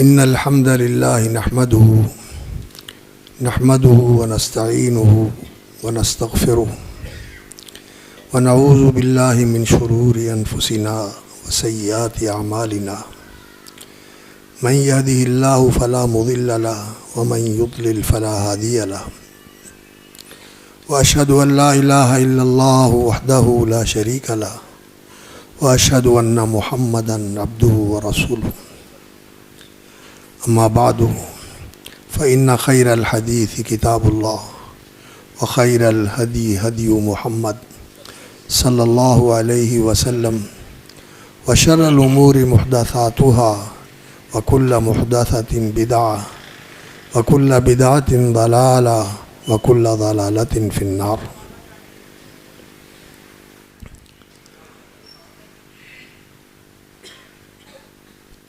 إن الحمد لله نحمده ونستعينه ونستغفره ونعوذ بالله من شرور أنفسنا وسيئات أعمالنا من يهده الله فلا مضل له ومن يضلل فلا هادي له وأشهد أن لا إله إلا الله وحده لا شريك له وأشهد أن محمدا عبده ورسوله أما بعد فإن خير الحديث كتاب الله وخير الهدي هدي محمد صلى الله عليه وسلم وشر الأمور محدثاتها وكل محدثة بدعة وكل بدعة ضلالة وكل ضلالة في النار.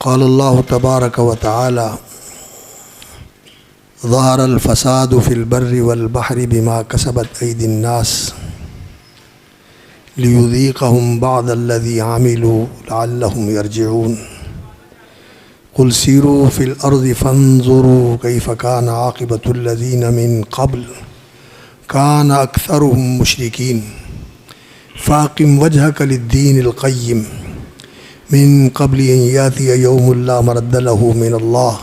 قال الله تبارك وتعالى ظهر الفساد في البر والبحر بما كسبت أيدي الناس ليذيقهم بعض الذي عملوا لعلهم يرجعون قل سيروا في الأرض فانظروا كيف كان عاقبة الذين من قبل كان أكثرهم مشركين فأقم وجهك للدين القيم من قبل أن يأتي يوم لا مرد له من الله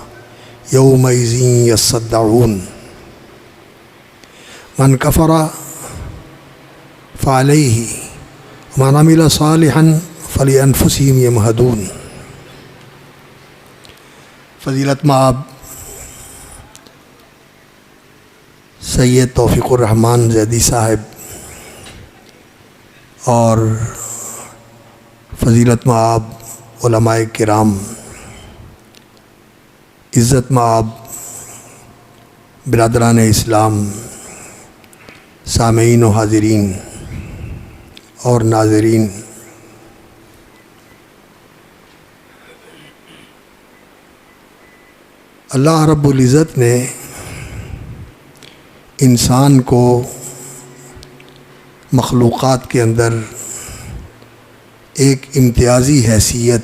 يومئذ يصدعون من كفر فعليه ومن عمل صالحا فلأنفسهم يمهدون. فضیلت مآب سید توفیق الرحمن زیدی صاحب اور فضیلت مآب علماء کرام، عزت مآب برادران اسلام، سامعین و حاضرین اور ناظرین، اللہ رب العزت نے انسان کو مخلوقات کے اندر ایک امتیازی حیثیت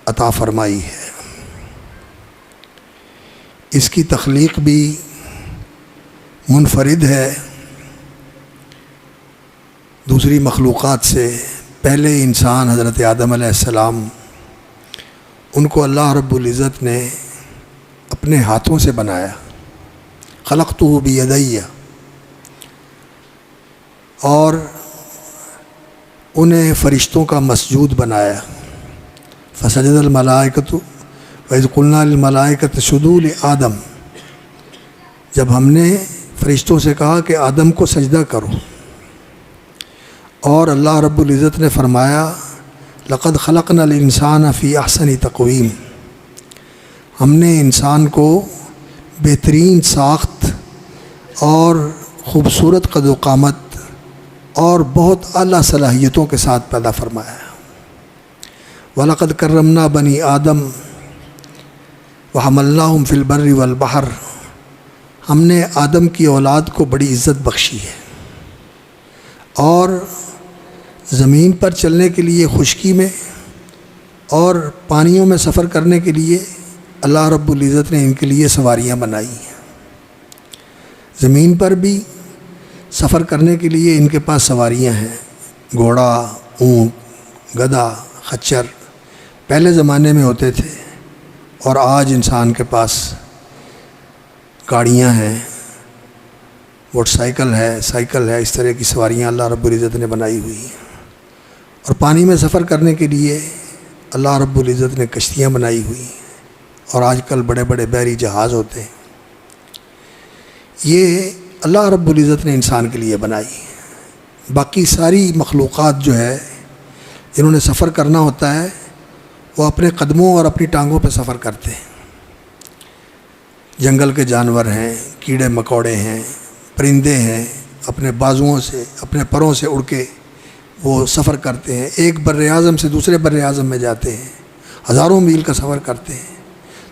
عطا فرمائی ہے. اس کی تخلیق بھی منفرد ہے دوسری مخلوقات سے. پہلے انسان حضرت آدم علیہ السلام، ان کو اللہ رب العزت نے اپنے ہاتھوں سے بنایا. خلقتہ بیدی، اور انہیں فرشتوں کا مسجود بنایا. فسجد الملائکۃ وَإِذْ قُلْنَا لِلْمَلَائِكَةِ اسْجُدُوا لِآدَمَ، جب ہم نے فرشتوں سے کہا کہ آدم کو سجدہ کرو، اور اللہ رب العزت نے فرمایا لَقَدْ خَلَقْنَا الْإِنسَانَ فِي أَحْسَنِ تَقْوِيمٍ، ہم نے انسان کو بہترین ساخت اور خوبصورت قد و قامت اور بہت اعلیٰ صلاحیتوں کے ساتھ پیدا فرمایا. وَلَقَدْ كَرَّمْنَا بَنِي آدَمَ وَحَمَلْنَاهُمْ فِي الْبَرِّ وَالْبَحْرِ، ہم نے آدم کی اولاد کو بڑی عزت بخشی ہے، اور زمین پر چلنے کے لیے خشکی میں اور پانیوں میں سفر کرنے کے لیے اللہ رب العزت نے ان کے لیے سواریاں بنائی ہیں. زمین پر بھی سفر کرنے کے لیے ان کے پاس سواریاں ہیں، گھوڑا، اونٹ، گدھا، خچر پہلے زمانے میں ہوتے تھے، اور آج انسان کے پاس گاڑیاں ہیں، موٹر سائیکل ہے، سائیکل ہے. اس طرح کی سواریاں اللہ رب العزت نے بنائی ہوئی ہیں. اور پانی میں سفر کرنے کے لیے اللہ رب العزت نے کشتیاں بنائی ہوئی ہیں، اور آج کل بڑے بڑے بحری جہاز ہوتے ہیں. یہ اللہ رب العزت نے انسان کے لیے بنائی. باقی ساری مخلوقات جو ہے جنہوں نے سفر کرنا ہوتا ہے، وہ اپنے قدموں اور اپنی ٹانگوں پہ سفر کرتے ہیں. جنگل کے جانور ہیں، کیڑے مکوڑے ہیں، پرندے ہیں، اپنے بازوؤں سے، اپنے پروں سے اڑ کے وہ سفر کرتے ہیں. ایک بر اعظم سے دوسرے بر اعظم میں جاتے ہیں، ہزاروں میل کا سفر کرتے ہیں،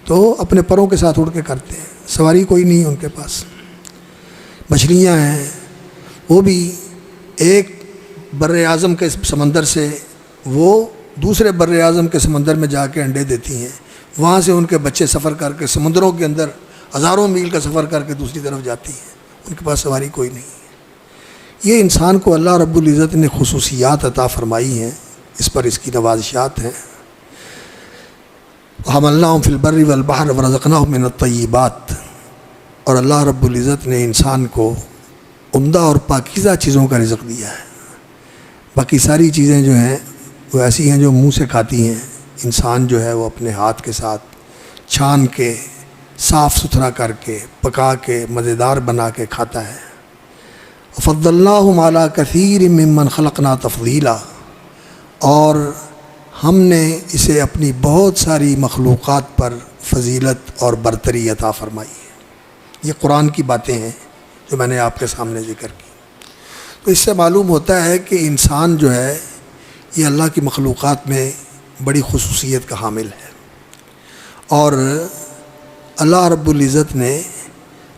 تو اپنے پروں کے ساتھ اڑ کے کرتے ہیں. سواری کوئی نہیں ہے ان کے پاس. مچھلیاں ہیں، وہ بھی ایک بر اعظم کے سمندر سے وہ دوسرے بر اعظم کے سمندر میں جا کے انڈے دیتی ہیں. وہاں سے ان کے بچے سفر کر کے سمندروں کے اندر ہزاروں میل کا سفر کر کے دوسری طرف جاتی ہیں، ان کے پاس سواری کوئی نہیں ہے۔ یہ انسان کو اللہ رب العزت نے خصوصیات عطا فرمائی ہیں، اس پر اس کی نوازشات ہیں۔ حملناہم فی البر والبحر ورزقناہم من الطیبات، اور اللہ رب العزت نے انسان کو عمدہ اور پاکیزہ چیزوں کا رزق دیا ہے۔ باقی ساری چیزیں جو ہیں وہ ایسی ہیں جو منہ سے کھاتی ہیں، انسان جو ہے وہ اپنے ہاتھ کے ساتھ چھان کے صاف ستھرا کر کے پکا کے مزیدار بنا کے کھاتا ہے۔ فضلناہم علی کثیر ممن خلقنا تفضیلا، اور ہم نے اسے اپنی بہت ساری مخلوقات پر فضیلت اور برتری عطا فرمائی ہے۔ یہ قرآن کی باتیں ہیں جو میں نے آپ کے سامنے ذکر کی۔ تو اس سے معلوم ہوتا ہے کہ انسان جو ہے یہ اللہ کی مخلوقات میں بڑی خصوصیت کا حامل ہے، اور اللہ رب العزت نے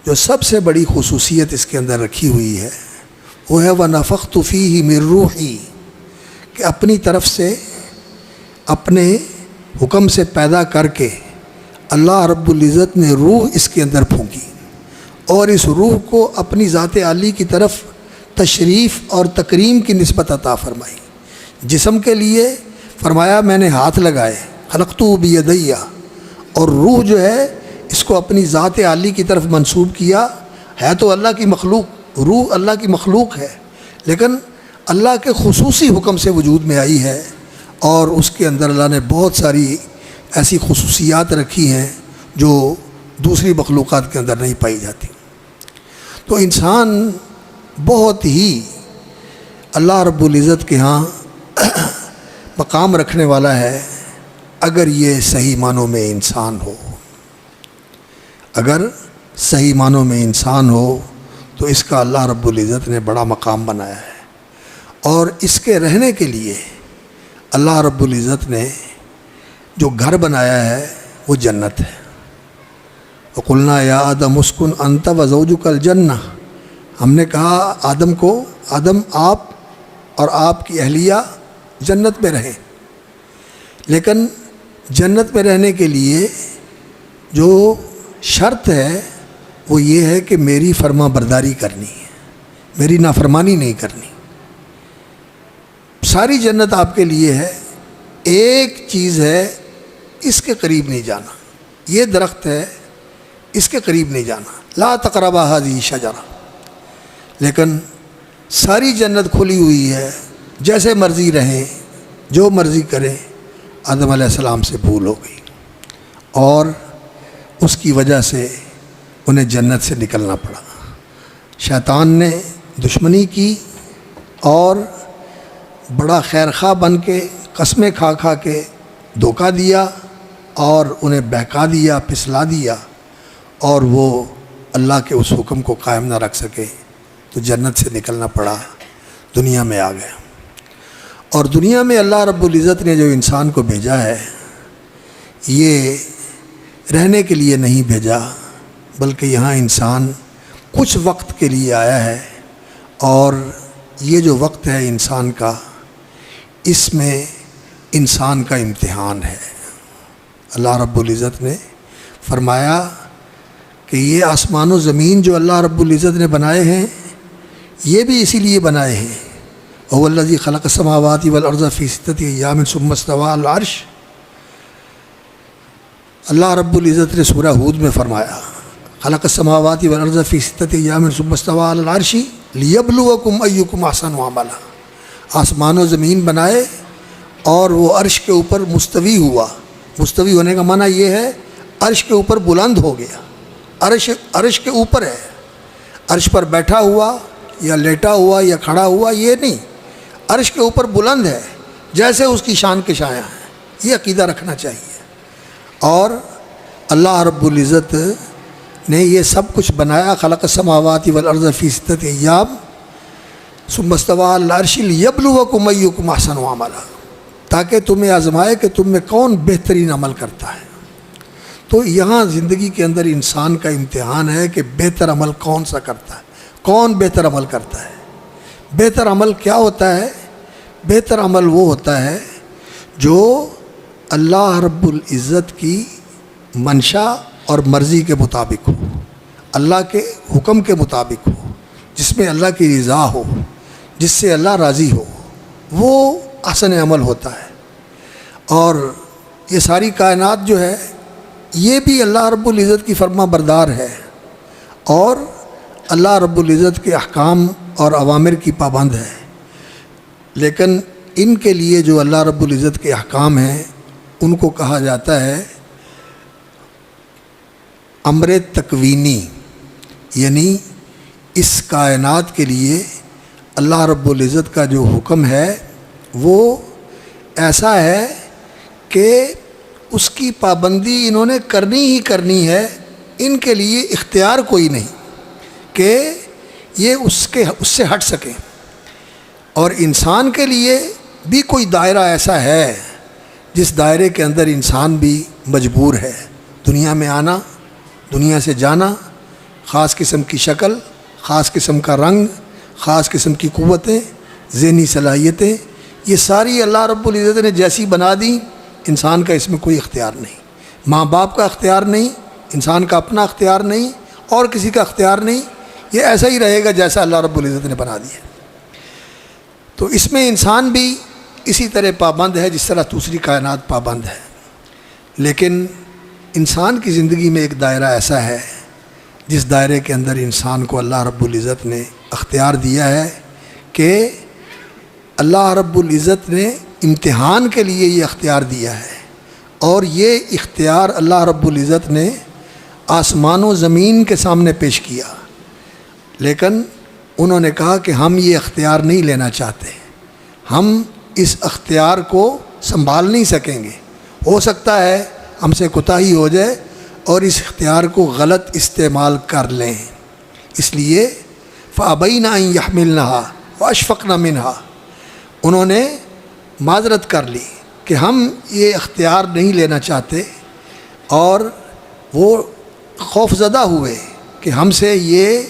جو سب سے بڑی خصوصیت اس کے اندر رکھی ہوئی ہے وہ ہے وَنَفَخْتُ فِيهِ مِن رُوحِي، کہ اپنی طرف سے اپنے حکم سے پیدا کر کے اللہ رب العزت نے روح اس کے اندر پھونکی، اور اس روح کو اپنی ذات عالی کی طرف تشریف اور تکریم کی نسبت عطا فرمائی۔ جسم کے لیے فرمایا میں نے ہاتھ لگائے، خلقتہ بیدیہ، اور روح جو ہے اس کو اپنی ذات عالی کی طرف منسوب کیا۔ ہے تو اللہ کی مخلوق، روح اللہ کی مخلوق ہے، لیکن اللہ کے خصوصی حکم سے وجود میں آئی ہے، اور اس کے اندر اللہ نے بہت ساری ایسی خصوصیات رکھی ہیں جو دوسری مخلوقات کے اندر نہیں پائی جاتی۔ تو انسان بہت ہی اللہ رب العزت کے ہاں مقام رکھنے والا ہے، اگر یہ صحیح معنوں میں انسان ہو۔ اگر صحیح معنوں میں انسان ہو تو اس کا اللہ رب العزت نے بڑا مقام بنایا ہے، اور اس کے رہنے کے لیے اللہ رب العزت نے جو گھر بنایا ہے وہ جنت ہے۔ وَقُلْنَا يَا آدَمُ اسْكُنْ أَنْتَ وَزَوْجُكَ الْجَنَّةَ، ہم نے کہا آدم کو، آدم آپ اور آپ کی اہلیہ جنت میں رہیں، لیکن جنت میں رہنے کے لیے جو شرط ہے وہ یہ ہے کہ میری فرما برداری کرنی ہے، میری نافرمانی نہیں کرنی۔ ساری جنت آپ کے لیے ہے، ایک چیز ہے اس کے قریب نہیں جانا، یہ درخت ہے اس کے قریب نہیں جانا، لا تقربا هذه الشجرہ۔ لیکن ساری جنت کھلی ہوئی ہے، جیسے مرضی رہیں، جو مرضی کریں۔ آدم علیہ السلام سے بھول ہو گئی، اور اس کی وجہ سے انہیں جنت سے نکلنا پڑا۔ شیطان نے دشمنی کی اور بڑا خیر خواہ بن کے قسمیں کھا کھا کے دھوکہ دیا اور انہیں بہکا دیا، پھسلا دیا، اور وہ اللہ کے اس حکم کو قائم نہ رکھ سکے، تو جنت سے نکلنا پڑا، دنیا میں آ گیا۔ اور دنیا میں اللہ رب العزت نے جو انسان کو بھیجا ہے، یہ رہنے کے لیے نہیں بھیجا، بلکہ یہاں انسان کچھ وقت کے لیے آیا ہے، اور یہ جو وقت ہے انسان کا، اس میں انسان کا امتحان ہے۔ اللہ رب العزت نے فرمایا کہ یہ آسمان و زمین جو اللہ رب العزت نے بنائے ہیں، یہ بھی اسی لیے بنائے ہیں۔ وَهُوَ الَّذِي خَلَقَ السَّمَاوَاتِ وَالْأَرْضَ فِي سِتَّةِ أَيَّامٍ ثُمَّ اسْتَوَىٰ عَلَى الْعَرْشِ۔ اللہ رب العزت نے سورہ ہود میں فرمایا خَلَقَ السَّمَاوَاتِ وَالْأَرْضَ فِي سِتَّةِ أَيَّامٍ ثُمَّ اسْتَوَىٰ عَلَى الْعَرْشِ لِيَبْلُوَكُمْ أَيُّكُمْ أَحْسَنُ عَمَلًا۔ آسمان و زمین بنائے اور وہ عرش کے اوپر مستوی ہوا۔ مستوی ہونے کا معنی یہ ہے عرش کے اوپر بلند ہو گیا، عرش کے اوپر ہے، عرش پر بیٹھا ہوا یا لیٹا ہوا یا کھڑا ہوا یہ نہیں، عرش کے اوپر بلند ہے، جیسے اس کی شان کے شایاں ہیں۔ یہ عقیدہ رکھنا چاہیے۔ اور اللہ رب العزت نے یہ سب کچھ بنایا، خلق السماوات والارض فی ستۃ ایام ثم استوى علی العرش لیبلوکم ایکم احسن عملا، تاکہ تمہیں آزمائے کہ تم میں کون بہترین عمل کرتا ہے۔ تو یہاں زندگی کے اندر انسان کا امتحان ہے کہ بہتر عمل کون سا کرتا ہے، کون بہتر عمل کرتا ہے۔ بہتر عمل کیا ہوتا ہے؟ بہتر عمل وہ ہوتا ہے جو اللہ رب العزت کی منشا اور مرضی کے مطابق ہو، اللہ کے حکم کے مطابق ہو، جس میں اللہ کی رضا ہو، جس سے اللہ راضی ہو، وہ احسن عمل ہوتا ہے۔ اور یہ ساری کائنات جو ہے یہ بھی اللہ رب العزت کی فرما بردار ہے اور اللہ رب العزت کے احکام اور اوامر کی پابند ہے، لیکن ان کے لیے جو اللہ رب العزت کے احکام ہیں ان کو کہا جاتا ہے امر تکوینی، یعنی اس کائنات کے لیے اللہ رب العزت کا جو حکم ہے وہ ایسا ہے کہ اس کی پابندی انہوں نے کرنی ہی کرنی ہے، ان کے لیے اختیار کوئی نہیں کہ یہ اس سے ہٹ سکیں۔ اور انسان کے لیے بھی کوئی دائرہ ایسا ہے جس دائرے کے اندر انسان بھی مجبور ہے دنیا میں آنا، دنیا سے جانا، خاص قسم کی شکل، خاص قسم کا رنگ، خاص قسم کی قوتیں، ذہنی صلاحیتیں، یہ ساری اللہ رب العزت نے جیسی بنا دی، انسان کا اس میں کوئی اختیار نہیں۔ ماں باپ کا اختیار نہیں، انسان کا اپنا اختیار نہیں، اور کسی کا اختیار نہیں، یہ ایسا ہی رہے گا جیسا اللہ رب العزت نے بنا دیا۔ تو اس میں انسان بھی اسی طرح پابند ہے جس طرح دوسری کائنات پابند ہے، لیکن انسان کی زندگی میں ایک دائرہ ایسا ہے جس دائرے کے اندر انسان کو اللہ رب العزت نے اختیار دیا ہے کہ اللہ رب العزت نے امتحان کے لیے یہ اختیار دیا ہے، اور یہ اختیار اللہ رب العزت نے آسمان و زمین کے سامنے پیش کیا، لیکن انہوں نے کہا کہ ہم یہ اختیار نہیں لینا چاہتے، ہم اس اختیار کو سنبھال نہیں سکیں گے، ہو سکتا ہے ہم سے کوتاہی ہو جائے اور اس اختیار کو غلط استعمال کر لیں، اس لیے فَأَبَيْنَ أَن يَحْمِلْنَهَا وَأَشْفَقْنَ مِنْهَا، انہوں نے معذرت کر لی کہ ہم یہ اختیار نہیں لینا چاہتے، اور وہ خوف زدہ ہوئے کہ ہم سے یہ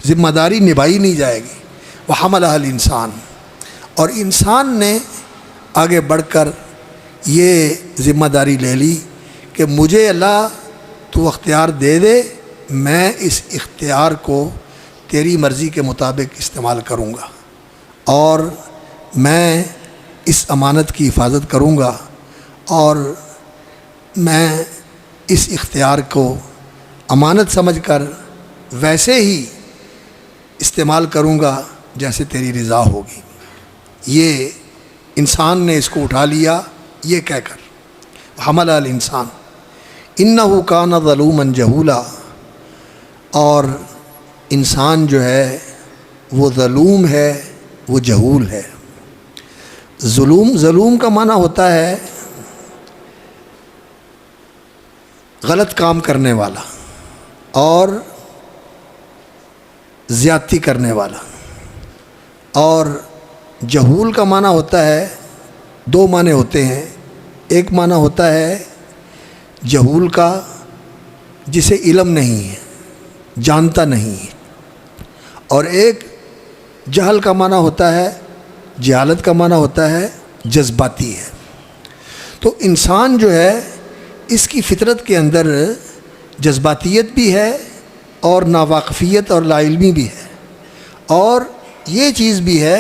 ذمہ داری نبھائی نہیں جائے گی۔ وَحَمَلَهَا الْإِنسان، اور انسان نے آگے بڑھ کر یہ ذمہ داری لے لی کہ مجھے اللہ تو اختیار دے دے، میں اس اختیار کو تیری مرضی کے مطابق استعمال کروں گا، اور میں اس امانت کی حفاظت کروں گا، اور میں اس اختیار کو امانت سمجھ کر ویسے ہی استعمال کروں گا جیسے تیری رضا ہوگی۔ یہ انسان نے اس کو اٹھا لیا یہ کہہ کر حمل الانسان انہ کان ظلوما جہولا، اور انسان جو ہے وہ ظلوم ہے، وہ جہول ہے۔ ظلوم کا معنی ہوتا ہے غلط کام کرنے والا اور زیادتی کرنے والا، اور جہول کا معنی ہوتا ہے، دو معنی ہوتے ہیں، ایک معنی ہوتا ہے جہول کا جسے علم نہیں ہے، جانتا نہیں ہے، اور ایک جہل کا معنی ہوتا ہے، جہالت کا معنی ہوتا ہے جذباتی ہے۔ تو انسان جو ہے اس کی فطرت کے اندر جذباتیت بھی ہے اور ناواقفیت اور لا علمی بھی ہے، اور یہ چیز بھی ہے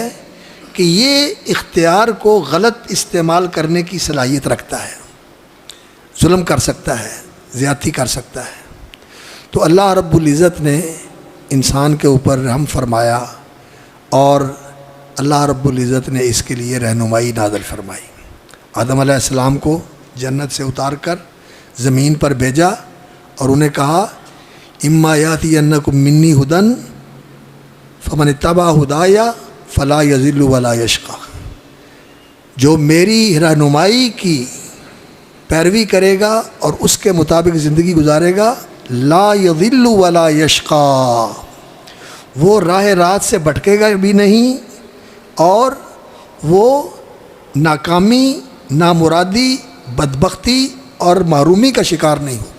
کہ یہ اختیار کو غلط استعمال کرنے کی صلاحیت رکھتا ہے، ظلم کر سکتا ہے، زیادتی کر سکتا ہے۔ تو اللہ رب العزت نے انسان کے اوپر رحم فرمایا، اور اللہ رب العزت نے اس کے لیے رہنمائی نازل فرمائی۔ آدم علیہ السلام کو جنت سے اتار کر زمین پر بھیجا اور انہیں کہا اما یاتینکم منی ھدی فمن اتبع ھدای فلا یضل ولا یشقی، جو میری رہنمائی کی پیروی کرے گا اور اس کے مطابق زندگی گزارے گا، لا یضل ولا یشقی، وہ راہ رات سے بھٹکے گا بھی نہیں، اور وہ ناکامی، نامرادی، بدبختی اور محرومی کا شکار نہیں ہوگا،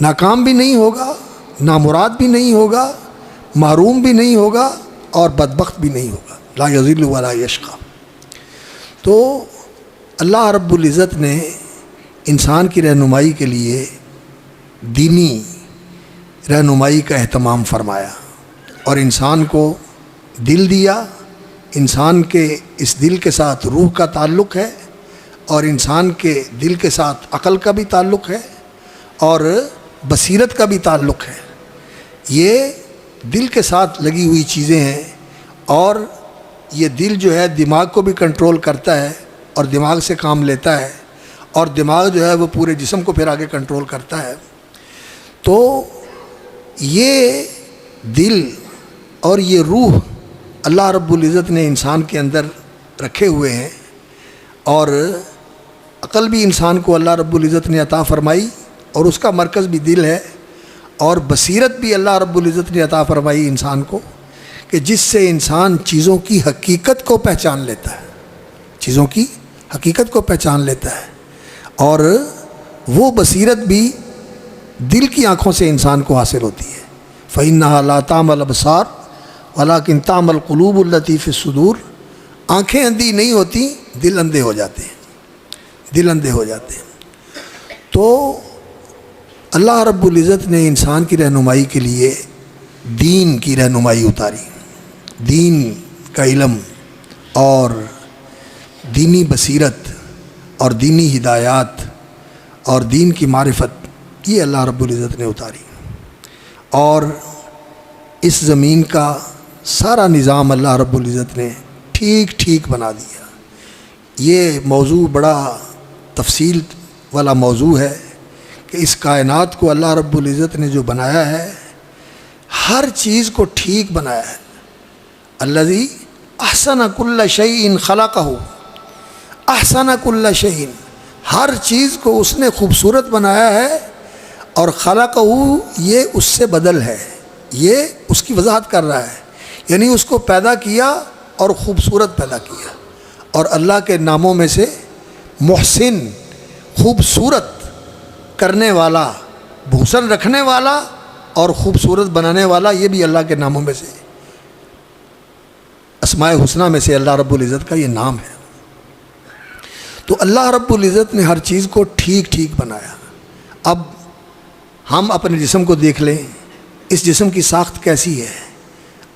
ناکام بھی نہیں ہوگا، نامراد بھی نہیں ہوگا، محروم بھی نہیں ہوگا، اور بدبخت بھی نہیں ہوگا، لا یضل ولا یشقی۔ تو اللہ رب العزت نے انسان کی رہنمائی کے لیے دینی رہنمائی کا اہتمام فرمایا اور انسان کو دل دیا. انسان کے اس دل کے ساتھ روح کا تعلق ہے اور انسان کے دل کے ساتھ عقل کا بھی تعلق ہے اور بصیرت کا بھی تعلق ہے. یہ دل کے ساتھ لگی ہوئی چیزیں ہیں اور یہ دل جو ہے دماغ کو بھی کنٹرول کرتا ہے اور دماغ سے کام لیتا ہے اور دماغ جو ہے وہ پورے جسم کو پھر آگے کنٹرول کرتا ہے. تو یہ دل اور یہ روح اللہ رب العزت نے انسان کے اندر رکھے ہوئے ہیں اور عقل بھی انسان کو اللہ رب العزت نے عطا فرمائی اور اس کا مرکز بھی دل ہے اور بصیرت بھی اللہ رب العزت نے عطا فرمائی انسان کو کہ جس سے انسان چیزوں کی حقیقت کو پہچان لیتا ہے. چیزوں کی حقیقت کو پہچان لیتا ہے اور وہ بصیرت بھی دل کی آنکھوں سے انسان کو حاصل ہوتی ہے. فَإِنَّهَا لَا تَعْمَى الْأَبْصَارُ وَلَكِنْ تَعْمَى الْقُلُوبُ الَّتِي فِي الصُّدُورِ. آنکھیں اندھی نہیں ہوتی، دل اندھے ہو جاتے ہیں. دل اندھے ہو جاتے ہیں. تو اللہ رب العزت نے انسان کی رہنمائی کے لیے دین کی رہنمائی اتاری. دین کا علم اور دینی بصیرت اور دینی ہدایات اور دین کی معرفت یہ اللہ رب العزت نے اتاری اور اس زمین کا سارا نظام اللہ رب العزت نے ٹھیک بنا دیا. یہ موضوع بڑا تفصیل والا موضوع ہے کہ اس کائنات کو اللہ رب العزت نے جو بنایا ہے ہر چیز کو ٹھیک بنایا ہے. الذی احسن کل شیء خلقہ، احسن کل شیء، ہر چیز کو اس نے خوبصورت بنایا ہے اور خلقہ یہ اس سے بدل ہے، یہ اس کی وضاحت کر رہا ہے، یعنی اس کو پیدا کیا اور خوبصورت پیدا کیا. اور اللہ کے ناموں میں سے محسن، خوبصورت کرنے والا، بھوسن رکھنے والا اور خوبصورت بنانے والا، یہ بھی اللہ کے ناموں میں سے، اسماء حسنہ میں سے اللہ رب العزت کا یہ نام ہے. تو اللہ رب العزت نے ہر چیز کو ٹھیک بنایا. اب ہم اپنے جسم کو دیکھ لیں، اس جسم کی ساخت کیسی ہے،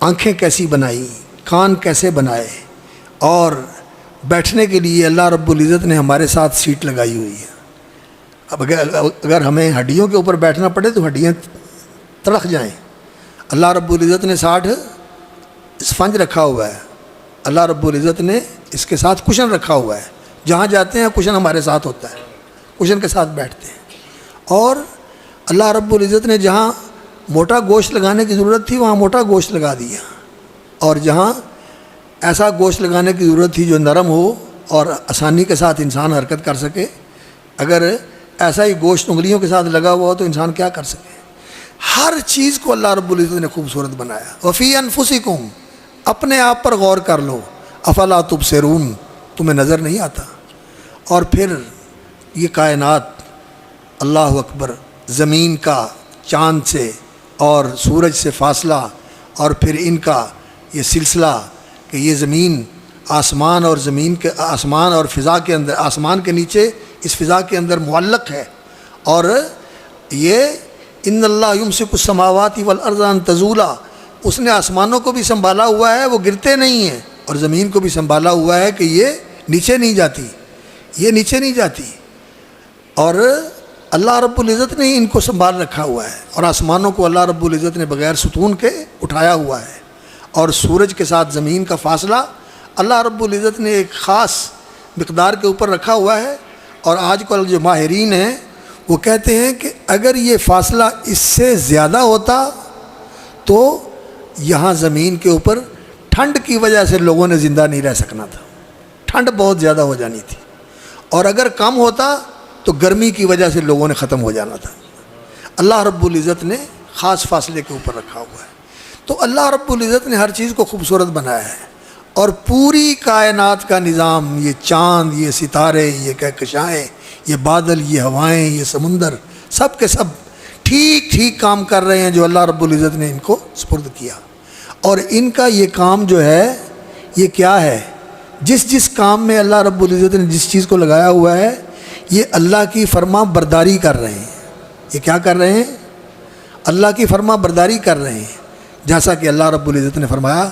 آنکھیں کیسی بنائی، کان کیسے بنائے اور بیٹھنے کے لیے اللہ رب العزت نے ہمارے ساتھ سیٹ لگائی ہوئی ہے. اب اگر ہمیں ہڈیوں کے اوپر بیٹھنا پڑے تو ہڈیاں تڑک جائیں. اللہ رب العزت نے 60 اسفنج رکھا ہوا ہے، اللہ رب العزت نے اس کے ساتھ کشن رکھا ہوا ہے. جہاں جاتے ہیں کشن ہمارے ساتھ ہوتا ہے، کشن کے ساتھ بیٹھتے ہیں. اور اللہ رب العزت نے جہاں موٹا گوشت لگانے کی ضرورت تھی وہاں موٹا گوشت لگا دیا اور جہاں ایسا گوشت لگانے کی ضرورت تھی جو نرم ہو اور آسانی کے ساتھ انسان حرکت کر سکے، اگر ایسا ہی گوشت انگلیوں کے ساتھ لگا ہوا ہو تو انسان کیا کر سکے. ہر چیز کو اللہ رب العزت نے خوبصورت بنایا. وفی انفسکم، اپنے آپ پر غور کر لو، افلا تبصرون، تمہیں نظر نہیں آتا. اور پھر یہ کائنات، اللہ اکبر، زمین کا چاند سے اور سورج سے فاصلہ اور پھر ان کا یہ سلسلہ کہ یہ زمین آسمان اور زمین کے آسمان اور فضا کے اندر، آسمان کے نیچے اس فضا کے اندر معلق ہے. اور یہ ان اللہ یمسک السماوات والارض ان تزولا، اس نے آسمانوں کو بھی سنبھالا ہوا ہے، وہ گرتے نہیں ہیں، اور زمین کو بھی سنبھالا ہوا ہے کہ یہ نیچے نہیں جاتی، یہ نیچے نہیں جاتی. اور اللہ رب العزت نے ان کو سنبھال رکھا ہوا ہے. اور آسمانوں کو اللہ رب العزت نے بغیر ستون کے اٹھایا ہوا ہے. اور سورج کے ساتھ زمین کا فاصلہ اللہ رب العزت نے ایک خاص مقدار کے اوپر رکھا ہوا ہے. اور آج کل جو ماہرین ہیں وہ کہتے ہیں کہ اگر یہ فاصلہ اس سے زیادہ ہوتا تو یہاں زمین کے اوپر ٹھنڈ کی وجہ سے لوگوں نے زندہ نہیں رہ سکنا تھا، ٹھنڈ بہت زیادہ ہو جانی تھی. اور اگر کم ہوتا تو گرمی کی وجہ سے لوگوں نے ختم ہو جانا تھا. اللہ رب العزت نے خاص فاصلے کے اوپر رکھا ہوا ہے. تو اللہ رب العزت نے ہر چیز کو خوبصورت بنایا ہے. اور پوری کائنات کا نظام، یہ چاند، یہ ستارے، یہ کہکشائیں، یہ بادل، یہ ہوائیں، یہ سمندر، سب کے سب ٹھیک کام کر رہے ہیں جو اللہ رب العزت نے ان کو سپرد کیا. اور ان کا یہ کام جو ہے یہ کیا ہے، جس کام میں اللہ رب العزت نے جس چیز کو لگایا ہوا ہے یہ اللہ کی فرما برداری کر رہے ہیں. یہ کیا کر رہے ہیں؟ اللہ کی فرما برداری کر رہے ہیں. جیسا کہ اللہ رب العزت نے فرمایا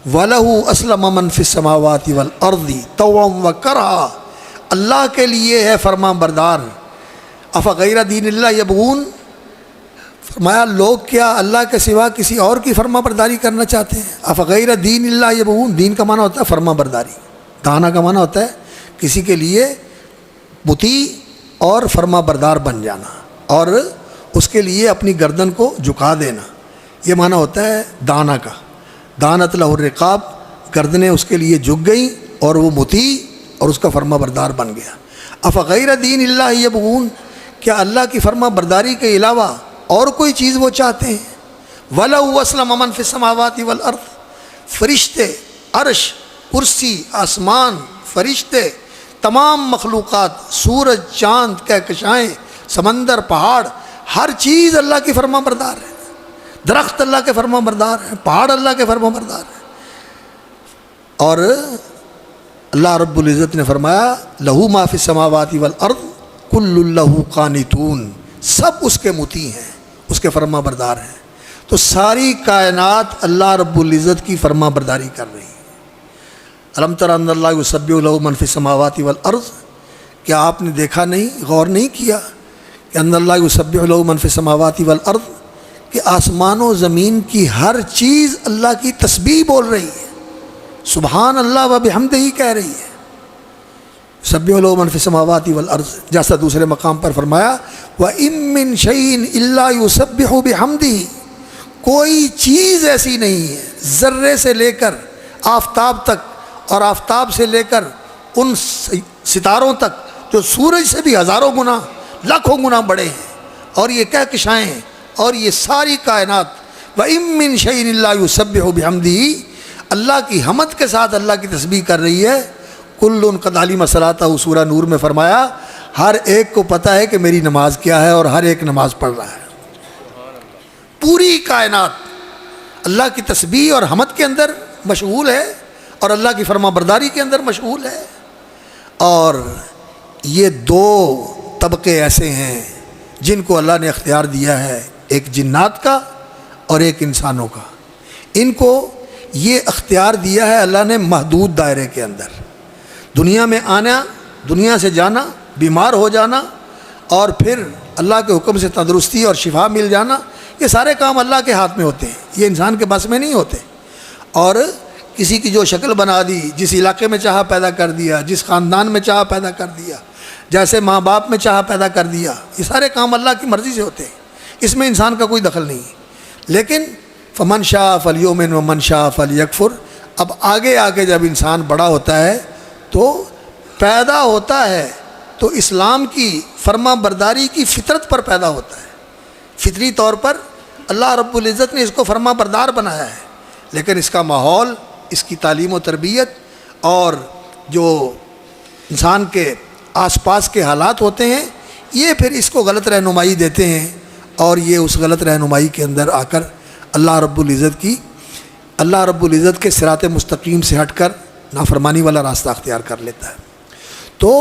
وَلَهُ أَسْلَمَ مَنْ فِي السَّمَاوَاتِ وَالْأَرْضِ طَوْعًا وَكَرْهًا. اللہ کے لیے ہے فرما بردار. أَفَغَيْرَ دِينِ اللَّهِ يَبْغُونَ. فرمایا لوگ کیا اللہ کے سوا کسی اور کی فرما برداری کرنا چاہتے ہیں؟ أَفَغَيْرَ دِينِ اللَّهِ يَبْغُونَ. دین کا معنی ہوتا ہے فرما برداری. دانا کا معنی ہوتا ہے کسی کے لیے مطیع اور فرما بردار بن جانا اور اس کے لیے اپنی گردن کو جھکا دینا. یہ معنی ہوتا ہے دانا کا. دانت لہ الرقاب، گردنیں اس کے لیے جھک گئیں اور وہ مطیع اور اس کا فرما بردار بن گیا. افغیر دین اللہ یبغون. کیا اللہ کی فرما برداری کے علاوہ اور کوئی چیز وہ چاہتے ہیں؟ وَلَهُ أَسْلَمَ مَنْ فِي السَّمَاوَاتِ وَالْأَرْضِ. فرشتے، عرش، کرسی، آسمان، فرشتے، تمام مخلوقات، سورج، چاند، کہکشائیں، سمندر، پہاڑ، ہر چیز اللہ کی فرما بردار ہے. درخت اللہ کے فرما بردار ہیں، پہاڑ اللہ کے فرما بردار ہیں. اور اللہ رب العزت نے فرمایا لہو ما فی السماوات والارض کل لہ قانتون. سب اس کے مطیع ہیں، اس کے فرما بردار ہیں. تو ساری کائنات اللہ رب العزت کی فرما برداری کر رہی ہے. الم تر ان اللہ یسبح لہ من فی السماوات والارض. کیا آپ نے دیکھا نہیں، غور نہیں کیا کہ ان اللہ یسبح لہ من فی السماوات والارض، کہ آسمان و زمین کی ہر چیز اللہ کی تسبیح بول رہی ہے، سبحان اللہ و بحمدہ کہہ رہی ہے. یسبح لہ من فی السماوات والارض. جیسا دوسرے مقام پر فرمایا وَإِن مِّن شَيْءٍ إِلَّا يُسَبِّحُ بِحَمْدِهِ. کوئی چیز ایسی نہیں ہے ذرے سے لے کر آفتاب تک اور آفتاب سے لے کر ان ستاروں تک جو سورج سے بھی ہزاروں گنا لاکھوں گنا بڑے ہیں، اور یہ کہکشائیں ہیں اور یہ ساری کائنات وَإِن مِّن شَيْءٍ إِلَّا يُسَبِّحُ بِحَمْدِهِ اللہ کی حمد کے ساتھ اللہ کی تسبیح کر رہی ہے. کل قد علم صلاتہ. سورہ نور میں فرمایا ہر ایک کو پتہ ہے کہ میری نماز کیا ہے اور ہر ایک نماز پڑھ رہا ہے. پوری کائنات اللہ کی تسبیح اور حمد کے اندر مشغول ہے اور اللہ کی فرما برداری کے اندر مشغول ہے. اور یہ دو طبقے ایسے ہیں جن کو اللہ نے اختیار دیا ہے، ایک جنات کا اور ایک انسانوں کا. ان کو یہ اختیار دیا ہے اللہ نے محدود دائرے کے اندر. دنیا میں آنا، دنیا سے جانا، بیمار ہو جانا اور پھر اللہ کے حکم سے تندرستی اور شفا مل جانا، یہ سارے کام اللہ کے ہاتھ میں ہوتے ہیں، یہ انسان کے بس میں نہیں ہوتے. اور کسی کی جو شکل بنا دی، جس علاقے میں چاہا پیدا کر دیا، جس خاندان میں چاہا پیدا کر دیا، جیسے ماں باپ میں چاہا پیدا کر دیا، یہ سارے کام اللہ کی مرضی سے ہوتے ہیں، اس میں انسان کا کوئی دخل نہیں. لیکن فمن شاء فلیؤمن ومن شاء فلیکفر. اب آگے جب انسان بڑا ہوتا ہے تو پیدا ہوتا ہے تو اسلام کی فرما برداری کی فطرت پر پیدا ہوتا ہے. فطری طور پر اللہ رب العزت نے اس کو فرما بردار بنایا ہے، لیکن اس کا ماحول، اس کی تعلیم و تربیت اور جو انسان کے آس پاس کے حالات ہوتے ہیں، یہ پھر اس کو غلط رہنمائی دیتے ہیں اور یہ اس غلط رہنمائی کے اندر آ کر اللہ رب العزت کے صراط مستقیم سے ہٹ کر نافرمانی والا راستہ اختیار کر لیتا ہے. تو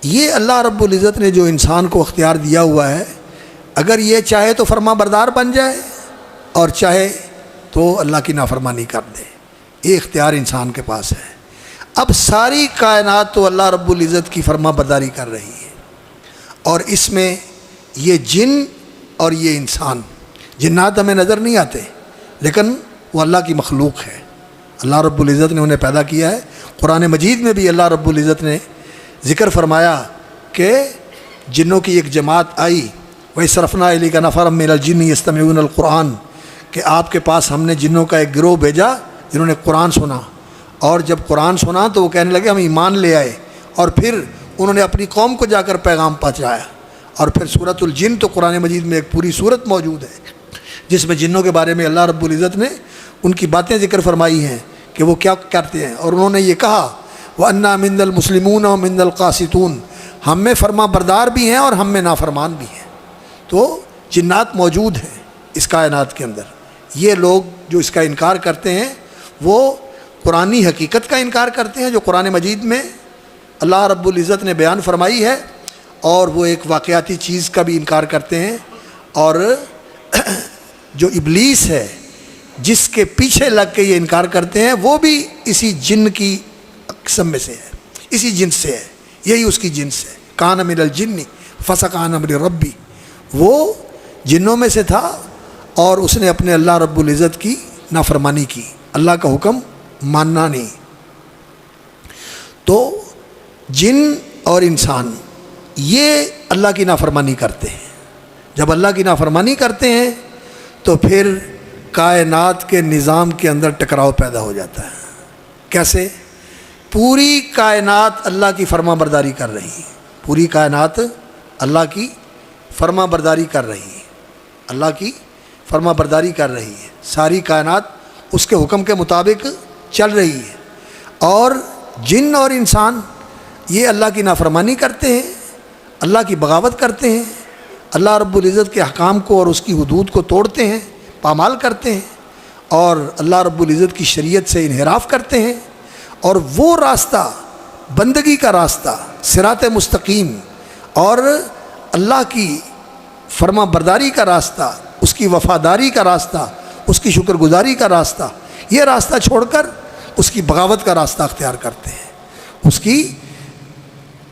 یہ اللہ رب العزت نے جو انسان کو اختیار دیا ہوا ہے، اگر یہ چاہے تو فرما بردار بن جائے اور چاہے تو اللہ کی نافرمانی کر دے. یہ اختیار انسان کے پاس ہے. اب ساری کائنات تو اللہ رب العزت کی فرما برداری کر رہی ہے، اور اس میں یہ جن اور یہ انسان، جنات ہمیں نظر نہیں آتے لیکن وہ اللہ کی مخلوق ہے. اللہ رب العزت نے انہیں پیدا کیا ہے. قرآن مجید میں بھی اللہ رب العزت نے ذکر فرمایا کہ جنوں کی ایک جماعت آئی، وَإِصْرَفْنَا إِلَيْكَ نَفَرًا مِّنَ الْجِنِّ يَسْتَمِعُونَ الْقُرْآنَ، کہ آپ کے پاس ہم نے جنوں کا ایک گروہ بھیجا جنہوں نے قرآن سنا، اور جب قرآن سنا تو وہ کہنے لگے ہم ایمان لے آئے، اور پھر انہوں نے اپنی قوم کو جا کر پیغام پہنچایا. اور پھر سورۃ الجن تو قرآن مجید میں ایک پوری سورت موجود ہے جس میں جنوں کے بارے میں اللہ رب العزت نے ان کی باتیں ذکر فرمائی ہیں کہ وہ کیا کرتے ہیں. اور انہوں نے یہ کہا وَأَنَّا مِنَّ الْمُسْلِمُونَ وَمِنَّ الْقَاسِطُونَ، ہم میں فرما بردار بھی ہیں اور ہم میں نافرمان بھی ہیں. تو جنات موجود ہیں اس کائنات کے اندر. یہ لوگ جو اس کا انکار کرتے ہیں وہ قرآنی حقیقت کا انکار کرتے ہیں جو قرآن مجید میں اللہ رب العزت نے بیان فرمائی ہے، اور وہ ایک واقعاتی چیز کا بھی انکار کرتے ہیں، اور جو ابلیس ہے جس کے پیچھے لگ کے یہ انکار کرتے ہیں وہ بھی اسی جن کی قسم میں سے ہے، اسی جنس سے ہے، یہی اس کی جنس ہے۔ کان من الجن فسق عن امر ربی، وہ جنوں میں سے تھا اور اس نے اپنے اللہ رب العزت کی نافرمانی کی، اللہ کا حکم ماننا نہیں۔ تو جن اور انسان یہ اللہ کی نافرمانی کرتے ہیں۔ جب اللہ کی نافرمانی کرتے ہیں تو پھر کائنات کے نظام کے اندر ٹکراؤ پیدا ہو جاتا ہے۔ کیسے؟ پوری کائنات اللہ کی فرما برداری کر رہی ہے، پوری کائنات اللہ کی فرما برداری کر رہی ہے، اللہ کی فرما برداری کر رہی ہے، ساری کائنات اس کے حکم کے مطابق چل رہی ہے، اور جن اور انسان یہ اللہ کی نافرمانی کرتے ہیں، اللہ کی بغاوت کرتے ہیں، اللہ رب العزت کے احکام کو اور اس کی حدود کو توڑتے ہیں، پامال کرتے ہیں، اور اللہ رب العزت کی شریعت سے انحراف کرتے ہیں، اور وہ راستہ بندگی کا راستہ صراط مستقیم اور اللہ کی فرما برداری کا راستہ، اس کی وفاداری کا راستہ، اس کی شکر گزاری کا راستہ، یہ راستہ چھوڑ کر اس کی بغاوت کا راستہ اختیار کرتے ہیں، اس کی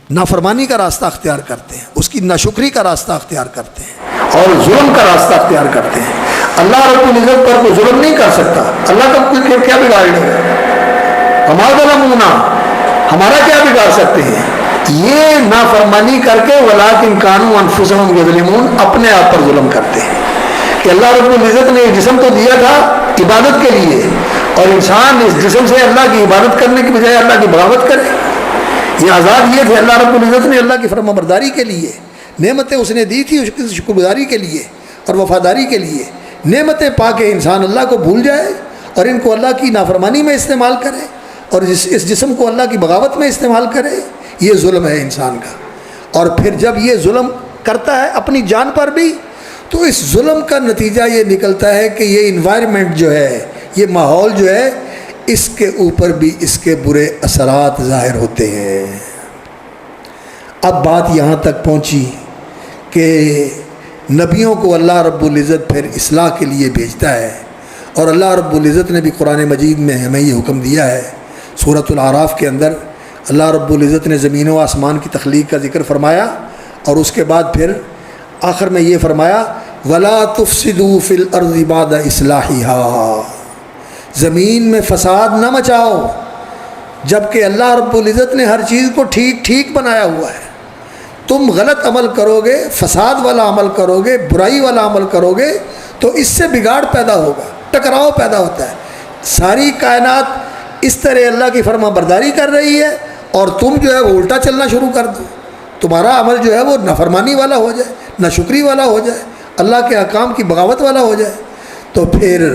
نافرمانی کا راستہ اختیار کرتے ہیں، اس کی ناشکری کا راستہ اختیار کرتے ہیں، اور ظلم کا راستہ اختیار کرتے ہیں۔ اللہ رب العزت پر کوئی ظلم نہیں کر سکتا، اللہ کا کوئی کیا بگاڑ لے گا؟ ہمارا ظلم، ہمارا کیا بگاڑ سکتے ہیں؟ یہ نافرمانی کر کے وَلَٰكِن كَانُوا أَنفُسَهُمْ يَظْلِمُونَ، اپنے آپ پر ظلم کرتے ہیں کہ اللہ رب العزت نے یہ جسم تو دیا تھا عبادت کے لیے، اور انسان اس جسم سے اللہ کی عبادت کرنے کی بجائے اللہ کی بغاوت کرے۔ یہ آزاد یہ تھے اللہ رب العزت نے اللہ کی فرما برداری کے لیے، نعمتیں اس نے دی تھی اس کی شکر گزاری کے لیے اور وفاداری کے لیے۔ نعمتیں پا کے انسان اللہ کو بھول جائے اور ان کو اللہ کی نافرمانی میں استعمال کرے اور اس جسم کو اللہ کی بغاوت میں استعمال کرے، یہ ظلم ہے انسان کا۔ اور پھر جب یہ ظلم کرتا ہے اپنی جان پر بھی، تو اس ظلم کا نتیجہ یہ نکلتا ہے کہ یہ انوائرمنٹ جو ہے، یہ ماحول جو ہے، اس کے اوپر بھی اس کے برے اثرات ظاہر ہوتے ہیں۔ اب بات یہاں تک پہنچی کہ نبیوں کو اللہ رب العزت پھر اصلاح کے لیے بھیجتا ہے، اور اللہ رب العزت نے بھی قرآن مجید میں ہمیں یہ حکم دیا ہے۔ سورۃ الاعراف کے اندر اللہ رب العزت نے زمین و آسمان کی تخلیق کا ذکر فرمایا، اور اس کے بعد پھر آخر میں یہ فرمایا وَلَا تُفْسِدُوا فِي الْأَرْضِ بَعْدَ إِصْلَاحِهَا، زمین میں فساد نہ مچاؤ، جبکہ اللہ رب العزت نے ہر چیز کو ٹھیک ٹھیک بنایا ہوا ہے۔ تم غلط عمل کرو گے، فساد والا عمل کرو گے، برائی والا عمل کرو گے، تو اس سے بگاڑ پیدا ہوگا، ٹکراؤ پیدا ہوتا ہے۔ ساری کائنات اس طرح اللہ کی فرما برداری کر رہی ہے اور تم جو ہے وہ الٹا چلنا شروع کر دو، تمہارا عمل جو ہے وہ نافرمانی والا ہو جائے، ناشکری والا ہو جائے، اللہ کے احکام کی بغاوت والا ہو جائے، تو پھر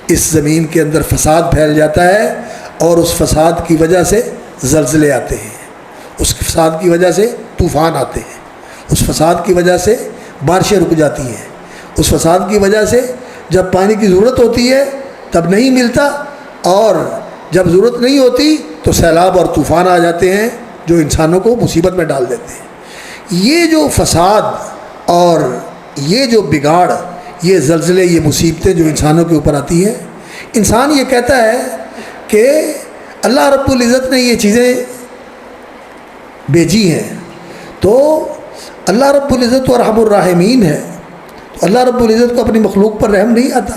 اس زمین کے اندر فساد پھیل جاتا ہے، اور اس فساد کی وجہ سے زلزلے آتے ہیں، اس فساد کی وجہ سے طوفان آتے ہیں، اس فساد کی وجہ سے بارشیں رک جاتی ہیں، اس فساد کی وجہ سے جب پانی کی ضرورت ہوتی ہے تب نہیں ملتا، اور جب ضرورت نہیں ہوتی تو سیلاب اور طوفان آ جاتے ہیں جو انسانوں کو مصیبت میں ڈال دیتے ہیں۔ یہ جو فساد اور یہ جو بگاڑ، یہ زلزلے، یہ مصیبتیں جو انسانوں کے اوپر آتی ہیں، انسان یہ کہتا ہے کہ اللہ رب العزت نے یہ چیزیں بھیجی ہیں، تو اللہ رب العزت ارحم الراحمین ہے، تو اللہ رب العزت کو اپنی مخلوق پر رحم نہیں آتا۔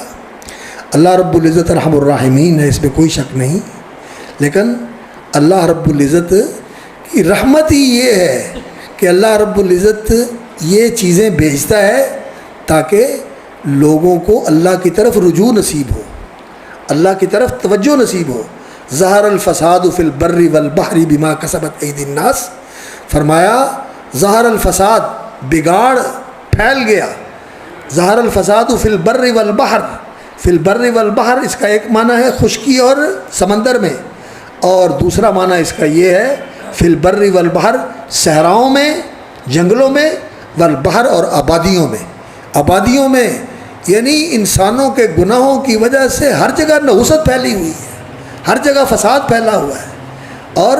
اللہ رب العزت ارحم الراحمین ہے، اس میں کوئی شک نہیں، لیکن اللہ رب العزت کی رحمت ہی یہ ہے کہ اللہ رب العزت یہ چیزیں بھیجتا ہے تاکہ لوگوں کو اللہ کی طرف رجوع نصیب ہو، اللہ کی طرف توجہ نصیب ہو۔ ظہر الفساد فی البر والبحر بما کسبت ایدی الناس، فرمایا ظہر الفساد، بگاڑ پھیل گیا، ظہر الفساد فی البر والبحر، فی البر والبحر اس کا ایک معنی ہے خشکی اور سمندر میں، اور دوسرا معنی اس کا یہ ہے فی البر والبحر، صحراؤں میں، جنگلوں میں، والبحر اور آبادیوں میں۔ آبادیوں میں یعنی انسانوں کے گناہوں کی وجہ سے ہر جگہ نحوست پھیلی ہوئی ہے، ہر جگہ فساد پھیلا ہوا ہے، اور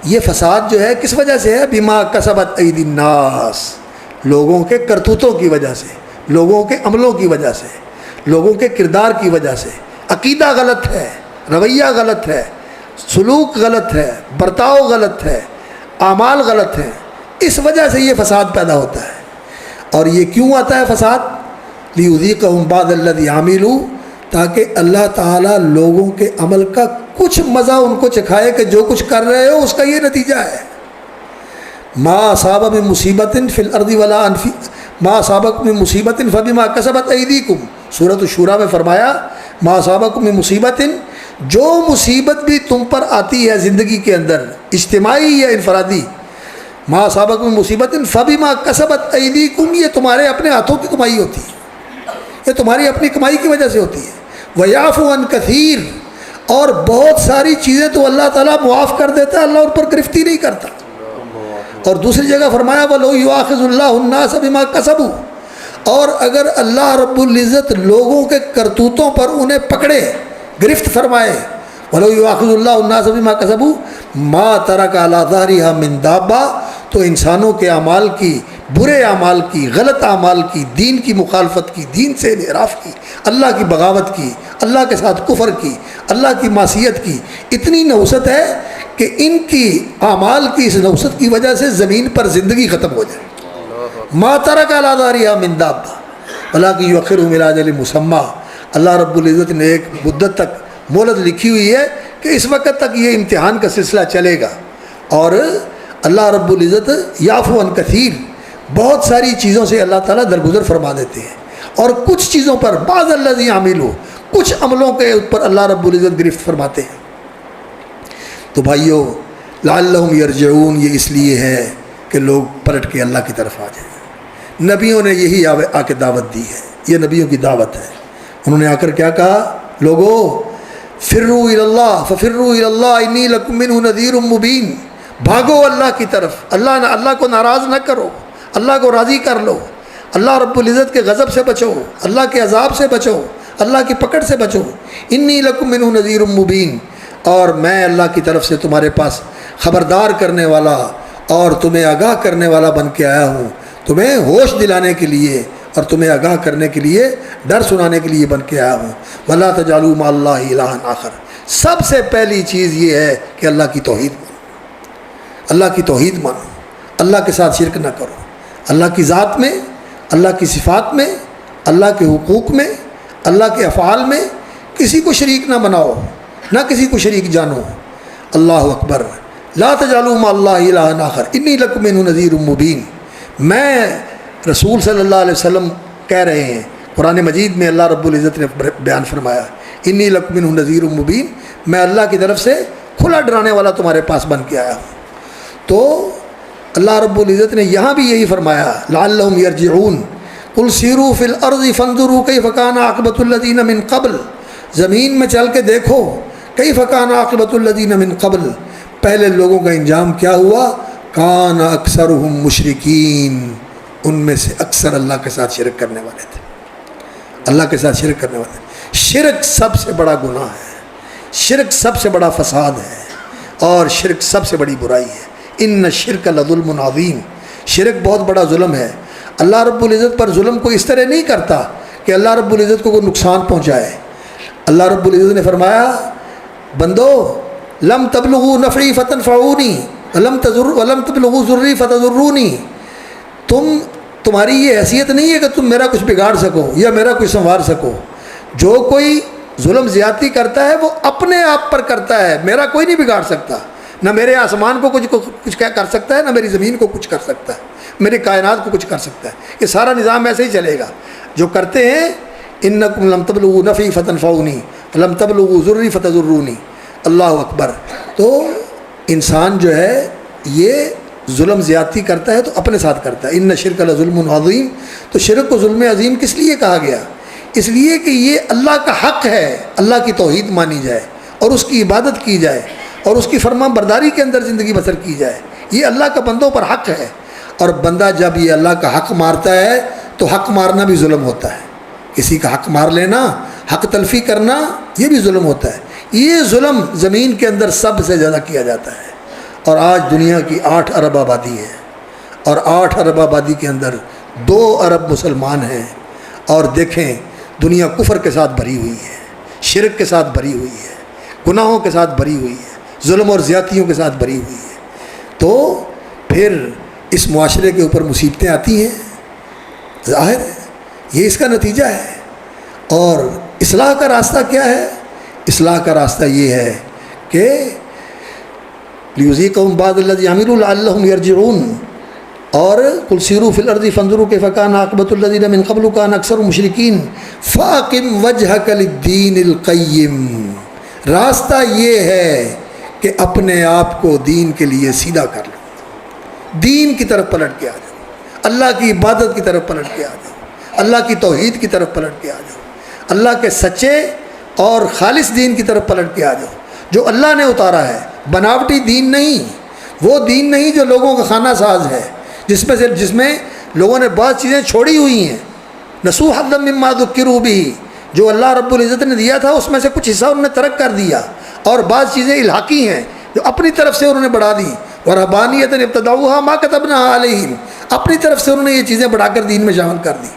یہ فساد جو ہے کس وجہ سے ہے؟ بما کسبت ایدی الناس، لوگوں کے کرتوتوں کی وجہ سے، لوگوں کے عملوں کی وجہ سے، لوگوں کے کردار کی وجہ سے۔ عقیدہ غلط ہے، رویہ غلط ہے، سلوک غلط ہے، برتاؤ غلط ہے، اعمال غلط ہیں، اس وجہ سے یہ فساد پیدا ہوتا ہے۔ اور یہ کیوں آتا ہے فساد؟ لیذیقہم بعض الذی عملوا، تاکہ اللہ تعالیٰ لوگوں کے عمل کا کچھ مزہ ان کو چکھائے کہ جو کچھ کر رہے ہو اس کا یہ نتیجہ ہے۔ ما اصاب من مصیبت فی الارض ولا ما اصابکم من مصیبت فبما کسبت ایدیکم، سورۃ الشورى میں فرمایا ما اصابکم من مصیبت، جو مصیبت بھی تم پر آتی ہے زندگی کے اندر، اجتماعی یا انفرادی، ما اصابکم من مصیبت فبما کسبت ایدیکم، یہ تمہارے اپنے ہاتھوں کی کمائی ہوتی ہے، یہ تمہاری اپنی کمائی کی وجہ سے ہوتی ہے۔ وَيَعْفُو عَنْ كَثِيرٍ، اور بہت ساری چیزیں تو اللہ تعالیٰ معاف کر دیتا ہے، اللہ ان پر گرفتی نہیں کرتا۔ اور دوسری جگہ فرمایا وَلَوْ يُؤَاخِذُ اللَّهُ النَّاسَ بِمَا كَسَبُوا، اور اگر اللہ رب العزت لوگوں کے کرتوتوں پر انہیں پکڑے، گرفت فرمائے، وَلَوْ يُؤَاخِذُ اللَّهُ النَّاسَ بِمَا كَسَبُوا مَا تَرَكَ عَلَىٰ ظَهْرِهَا مِن دَابَّةٍ، تو انسانوں کے اعمال کی، برے اعمال کی، غلط اعمال کی، دین کی مخالفت کی، دین سے انحراف کی، اللہ کی بغاوت کی، اللہ کے ساتھ کفر کی، اللہ کی معصیت کی، اتنی نحوست ہے کہ ان کی اعمال کی اس نحوست کی وجہ سے زمین پر زندگی ختم ہو جائے۔ ما ترک علی ظہرہا من دابہ ولکن یؤخرہم الی اجل مسمی، اللہ رب العزت نے ایک مدت تک مہلت لکھی ہوئی ہے کہ اس وقت تک یہ امتحان کا سلسلہ چلے گا۔ اور اللہ رب العزت یعفو عن کثیر، بہت ساری چیزوں سے اللہ تعالیٰ درگزر فرما دیتے ہیں، اور کچھ چیزوں پر بعض الذی عملوا، کچھ عملوں کے اوپر اللہ رب العزت گرفت فرماتے ہیں۔ تو بھائیو لعلہم یرجعون، یہ اس لیے ہے کہ لوگ پلٹ کے اللہ کی طرف آ جائیں۔ نبیوں نے یہی آ کے دعوت دی ہے، یہ نبیوں کی دعوت ہے۔ انہوں نے آ کر کیا کہا؟ لوگو فروا الی اللہ ففروا الی اللہ انی لکم منہ نذیر مبین، بھاگو اللہ کی طرف، اللہ کو ناراض نہ کرو، اللہ کو راضی کر لو، اللہ رب العزت کے غضب سے بچو، اللہ کے عذاب سے بچو، اللہ کی پکڑ سے بچو۔ انی لکم منہ نذیر مبین، اور میں اللہ کی طرف سے تمہارے پاس خبردار کرنے والا اور تمہیں آگاہ کرنے والا بن کے آیا ہوں، تمہیں ہوش دلانے کے لیے اور تمہیں آگاہ کرنے کے لیے، ڈر سنانے کے لیے بن کے آیا ہوں۔ وَلَا تَجْعَلُوا مَعَ اللَّهِ إِلَٰهًا آخَرَ، سب سے پہلی چیز یہ ہے کہ اللہ کی توحید مانو، اللہ کی توحید مانو، اللہ کے ساتھ شرک نہ کرو، اللہ کی ذات میں، اللہ کی صفات میں، اللہ کے حقوق میں، اللہ کے افعال میں کسی کو شریک نہ بناؤ، نہ کسی کو شریک جانو۔ اللہ اکبر، لا تجعلوا مع اللہ الہا آخر انی لکم منہ نذیر مبین۔ میں رسول صلی اللہ علیہ وسلم کہہ رہے ہیں، قرآن مجید میں اللہ رب العزت نے بیان فرمایا انی لکم منہ نذیر مبین، میں اللہ کی طرف سے کھلا ڈرانے والا تمہارے پاس بن کے آیا ہوں۔ تو اللہ رب العزت نے یہاں بھی یہی فرمایا لعلہم یرجعون، قل سیروا فی الارض فانظروا کیف کان عاقبۃ الذین من قبل، زمین میں چل کے دیکھو کیف کان عاقبۃ الذین من قبل، پہلے لوگوں کا انجام کیا ہوا، کان اکثرہم مشرکین، ان میں سے اکثر اللہ کے ساتھ شرک کرنے والے تھے، اللہ کے ساتھ شرک کرنے والے۔ شرک سب سے بڑا گناہ ہے، شرک سب سے بڑا فساد ہے، اور شرک سب سے بڑی برائی ہے۔ ان الشرک لظلم عظیم، شرک بہت بڑا ظلم ہے۔ اللہ رب العزت پر ظلم کو اس طرح نہیں کرتا کہ اللہ رب العزت کو کوئی نقصان پہنچائے۔ اللہ رب العزت نے فرمایا بندو لم تبلغوا نفعی فتنفعونی ولم تبلغوا ضری فتضرونی، تمہاری یہ حیثیت نہیں ہے کہ تم میرا کچھ بگاڑ سکو یا میرا کچھ سنوار سکو۔ جو کوئی ظلم زیادتی کرتا ہے وہ اپنے آپ پر کرتا ہے، میرا کوئی نہیں بگاڑ سکتا، نہ میرے آسمان کو کچھ کیا کر سکتا ہے، نہ میری زمین کو کچھ کر سکتا ہے، میری کائنات کو کچھ کر سکتا ہے۔ یہ سارا نظام ایسے ہی چلے گا۔ جو کرتے ہیں انکم لم تبلغوا نفعی فتنفعونی لم تبلغوا ضری فتضرونی، اللہ اکبر۔ تو انسان جو ہے یہ ظلم زیادتی کرتا ہے تو اپنے ساتھ کرتا ہے۔ ان الشرک لظلم عظیم، تو شرک کو ظلم عظیم کس لیے کہا گیا؟ اس لیے کہ یہ اللہ کا حق ہے، اللہ کی توحید مانی جائے اور اس کی عبادت کی جائے اور اس کی فرمان برداری کے اندر زندگی بسر کی جائے، یہ اللہ کا بندوں پر حق ہے۔ اور بندہ جب یہ اللہ کا حق مارتا ہے تو حق مارنا بھی ظلم ہوتا ہے، کسی کا حق مار لینا، حق تلفی کرنا، یہ بھی ظلم ہوتا ہے۔ یہ ظلم زمین کے اندر سب سے زیادہ کیا جاتا ہے، اور آج دنیا کی 8 ارب آبادی ہے، اور 8 ارب آبادی کے اندر 2 ارب مسلمان ہیں، اور دیکھیں دنیا کفر کے ساتھ بھری ہوئی ہے، شرک کے ساتھ بھری ہوئی ہے، گناہوں کے ساتھ بھری ہوئی ہے، ظلم اور زیادتیوں کے ساتھ بھری ہوئی ہے۔ تو پھر اس معاشرے کے اوپر مصیبتیں آتی ہیں، ظاہر ہے یہ اس کا نتیجہ ہے۔ اور اصلاح کا راستہ کیا ہے؟ اصلاح کا راستہ یہ ہے کہ لیذیقہم بعض الذی عملوا لعلہم یرجعون، اور قل سیروا فی الارض فانظروا کیف کان عاقبۃ الذین من قبل کان اکثر مشرکین فاقم وجہک للدین القیم۔ راستہ یہ ہے کہ اپنے آپ کو دین کے لیے سیدھا کر لو، دین کی طرف پلٹ کے آ جاؤ، اللہ کی عبادت کی طرف پلٹ کے آ جاؤ، اللہ کی توحید کی طرف پلٹ کے آ جاؤ، اللہ کے سچے اور خالص دین کی طرف پلٹ کے آ جاؤ جو اللہ نے اتارا ہے، بناوٹی دین نہیں، وہ دین نہیں جو لوگوں کا خانہ ساز ہے، جس میں لوگوں نے بعض چیزیں چھوڑی ہوئی ہیں۔ نسوا حظا مما ذکروا بہ، جو اللہ رب العزت نے دیا تھا اس میں سے کچھ حصہ انہوں نے ترک کر دیا، اور بعض چیزیں الحاقی ہیں جو اپنی طرف سے انہوں نے بڑھا دی، ورہبانیۃ ابتدعوها ما كتبناها علیہم، اپنی طرف سے انہوں نے یہ چیزیں بڑھا کر دین میں شامل کر دی۔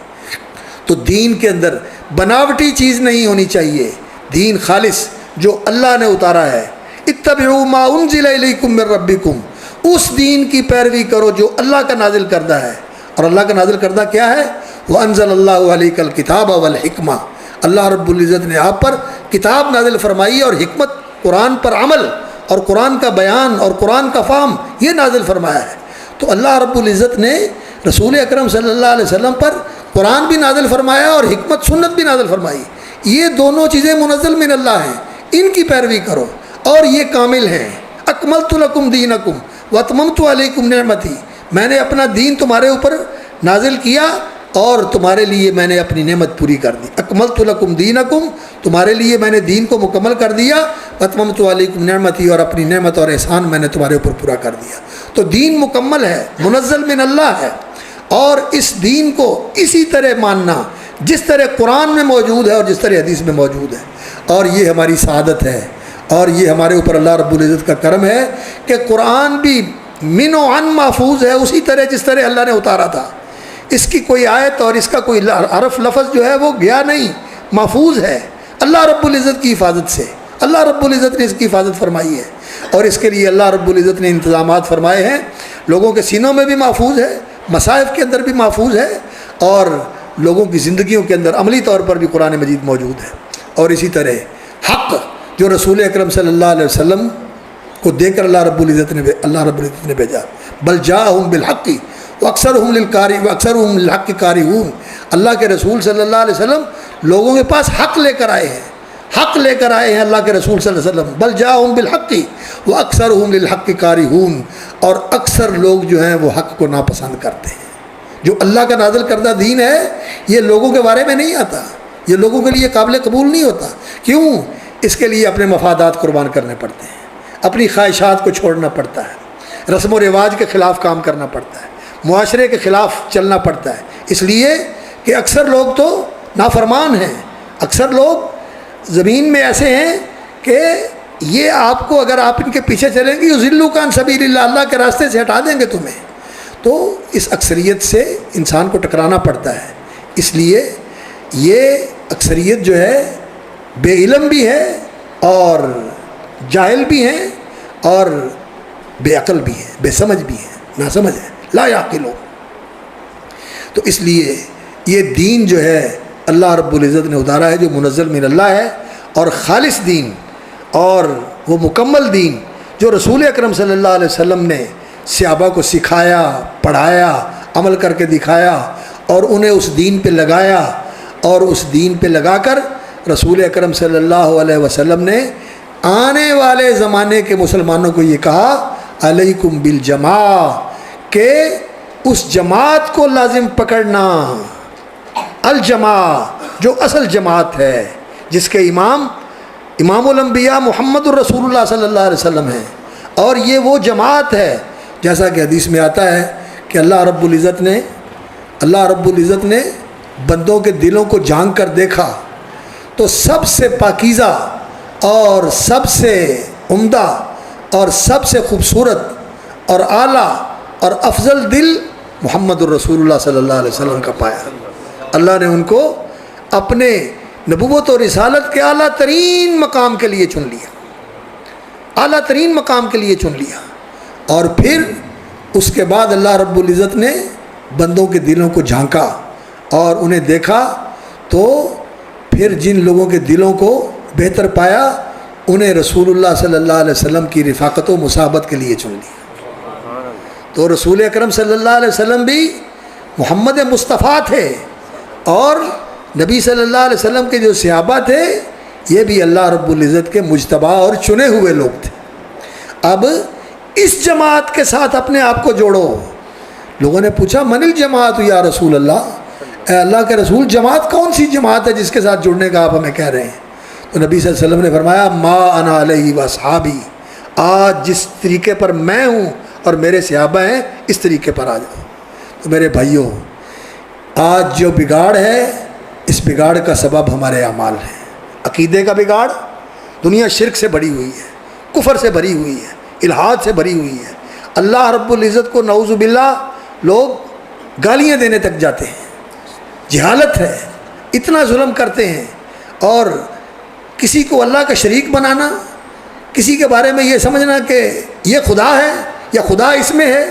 تو دین کے اندر بناوٹی چیز نہیں ہونی چاہیے، دین خالص جو اللہ نے اتارا ہے۔ اتبعوا ما انزل الیکم من ربکم، اس دین کی پیروی کرو جو اللہ کا نازل کردہ ہے، اور اللہ کا نازل کردہ کیا ہے؟ وانزل اللہ علیک الکتاب والحکمہ، اللہ رب العزت نے آپ پر کتاب نازل فرمائی اور حکمت، قرآن پر عمل اور قرآن کا بیان اور قرآن کا فہم یہ نازل فرمایا ہے۔ تو اللہ رب العزت نے رسول اکرم صلی اللہ علیہ وسلم پر قرآن بھی نازل فرمایا اور حکمت سنت بھی نازل فرمائی، یہ دونوں چیزیں منزل من اللہ ہیں، ان کی پیروی کرو، اور یہ کامل ہیں۔ اکملت لکم دینکم واتممت علیکم نعمتی، میں نے اپنا دین تمہارے اوپر نازل کیا اور تمہارے لیے میں نے اپنی نعمت پوری کر دی۔ اکملت لکم دینکم، تمہارے لیے میں نے دین کو مکمل کر دیا، واتممت علیکم نعمتی، اور اپنی نعمت اور احسان میں نے تمہارے اوپر پورا کر دیا۔ تو دین مکمل ہے، منزل من اللہ ہے، اور اس دین کو اسی طرح ماننا جس طرح قرآن میں موجود ہے اور جس طرح حدیث میں موجود ہے، اور یہ ہماری سعادت ہے، اور یہ ہمارے اوپر اللہ رب العزت کا کرم ہے کہ قرآن بھی من و عن محفوظ ہے اسی طرح جس طرح اللہ نے اتارا تھا، اس کی کوئی آیت اور اس کا کوئی حرف لفظ جو ہے وہ گیا نہیں، محفوظ ہے اللہ رب العزت کی حفاظت سے، اللہ رب العزت نے اس کی حفاظت فرمائی ہے، اور اس کے لیے اللہ رب العزت نے انتظامات فرمائے ہیں، لوگوں کے سینوں میں بھی محفوظ ہے، مصائف کے اندر بھی محفوظ ہے، اور لوگوں کی زندگیوں کے اندر عملی طور پر بھی قرآن مجید موجود ہے۔ اور اسی طرح حق جو رسول اکرم صلی اللہ علیہ وسلم کو دے کر اللہ رب العزت نے بھیجا، بل جاءہم بالحق واکثرہم للحق کارہون، اللہ کے رسول صلی اللہ علیہ وسلم لوگوں کے پاس حق لے کر آئے ہیں، حق لے کر آئے ہیں اللہ کے رسول صلی اللہ علیہ وسلم، بل جاءہم بالحق واکثرہم للحق کارہون، اور اکثر لوگ جو ہیں وہ حق کو ناپسند کرتے ہیں۔ جو اللہ کا نازل کردہ دین ہے یہ لوگوں کے بارے میں نہیں آتا، یہ لوگوں کے لیے قابل قبول نہیں ہوتا، کیوں؟ اس کے لیے اپنے مفادات قربان کرنے پڑتے ہیں، اپنی خواہشات کو چھوڑنا پڑتا ہے، رسم و رواج کے خلاف کام کرنا پڑتا ہے، معاشرے کے خلاف چلنا پڑتا ہے، اس لیے کہ اکثر لوگ تو نافرمان ہیں، اکثر لوگ زمین میں ایسے ہیں کہ یہ آپ کو اگر آپ ان کے پیچھے چلیں گے یضلوک عن سبیل اللہ، اللہ کے راستے سے ہٹا دیں گے تمہیں۔ تو اس اکثریت سے انسان کو ٹکرانا پڑتا ہے، اس لیے یہ اکثریت جو ہے بے علم بھی ہے اور جاہل بھی ہیں اور بے عقل بھی ہیں، بے سمجھ بھی ہیں، ناسمجھ ہے، لا یعقلون۔ تو اس لیے یہ دین جو ہے اللہ رب العزت نے اتارا ہے جو منزل من اللہ ہے، اور خالص دین اور وہ مکمل دین جو رسول اکرم صلی اللہ علیہ وسلم نے صحابہ کو سکھایا، پڑھایا، عمل کر کے دکھایا، اور انہیں اس دین پہ لگایا، اور اس دین پہ لگا کر رسول اکرم صلی اللہ علیہ وسلم نے آنے والے زمانے کے مسلمانوں کو یہ کہا علیکم بالجماع، کہ اس جماعت کو لازم پکڑنا، الجماع جو اصل جماعت ہے، جس کے امام الانبیاء محمد الرسول اللہ صلی اللہ علیہ وسلم ہیں، اور یہ وہ جماعت ہے جیسا کہ حدیث میں آتا ہے کہ اللہ رب العزت نے بندوں کے دلوں کو جھانک کر دیکھا تو سب سے پاکیزہ اور سب سے عمدہ اور سب سے خوبصورت اور اعلیٰ اور افضل دل محمد الرسول اللہ صلی اللہ علیہ وسلم کا پایا۔ اللہ نے ان کو اپنے نبوت اور رسالت کے اعلیٰ ترین مقام کے لیے چن لیا، اعلیٰ ترین مقام کے لیے چن لیا۔ اور پھر اس کے بعد اللہ رب العزت نے بندوں کے دلوں کو جھانکا اور انہیں دیکھا، تو پھر جن لوگوں کے دلوں کو بہتر پایا انہیں رسول اللہ صلی اللہ علیہ وسلم کی رفاقت و مصاحبت کے لیے چن لیا۔ تو رسول اکرم صلی اللہ علیہ وسلم بھی محمد مصطفیٰ تھے، اور نبی صلی اللہ علیہ وسلم کے جو صحابہ تھے یہ بھی اللہ رب العزت کے مجتبی اور چنے ہوئے لوگ تھے۔ اب اس جماعت کے ساتھ اپنے آپ کو جوڑو۔ لوگوں نے پوچھا من الجماعت یا رسول اللہ، اے اللہ کے رسول جماعت کون سی جماعت ہے جس کے ساتھ جڑنے کا آپ ہمیں کہہ رہے ہیں؟ تو نبی صلی اللہ علیہ وسلم نے فرمایا ما انا علیہ واصحابی، آج جس طریقے پر میں ہوں اور میرے صحابہ ہیں اس طریقے پر آ جاؤ۔ تو میرے بھائیوں، آج جو بگاڑ ہے اس بگاڑ کا سبب ہمارے اعمال ہیں۔ عقیدے کا بگاڑ، دنیا شرک سے بھری ہوئی ہے، کفر سے بھری ہوئی ہے، الحاد سے بھری ہوئی ہے۔ اللہ رب العزت کو نعوذ باللہ لوگ گالیاں دینے تک جاتے ہیں، جہالت ہے، اتنا ظلم کرتے ہیں، اور کسی کو اللہ کا شریک بنانا، کسی کے بارے میں یہ سمجھنا کہ یہ خدا ہے یا خدا اس میں ہے،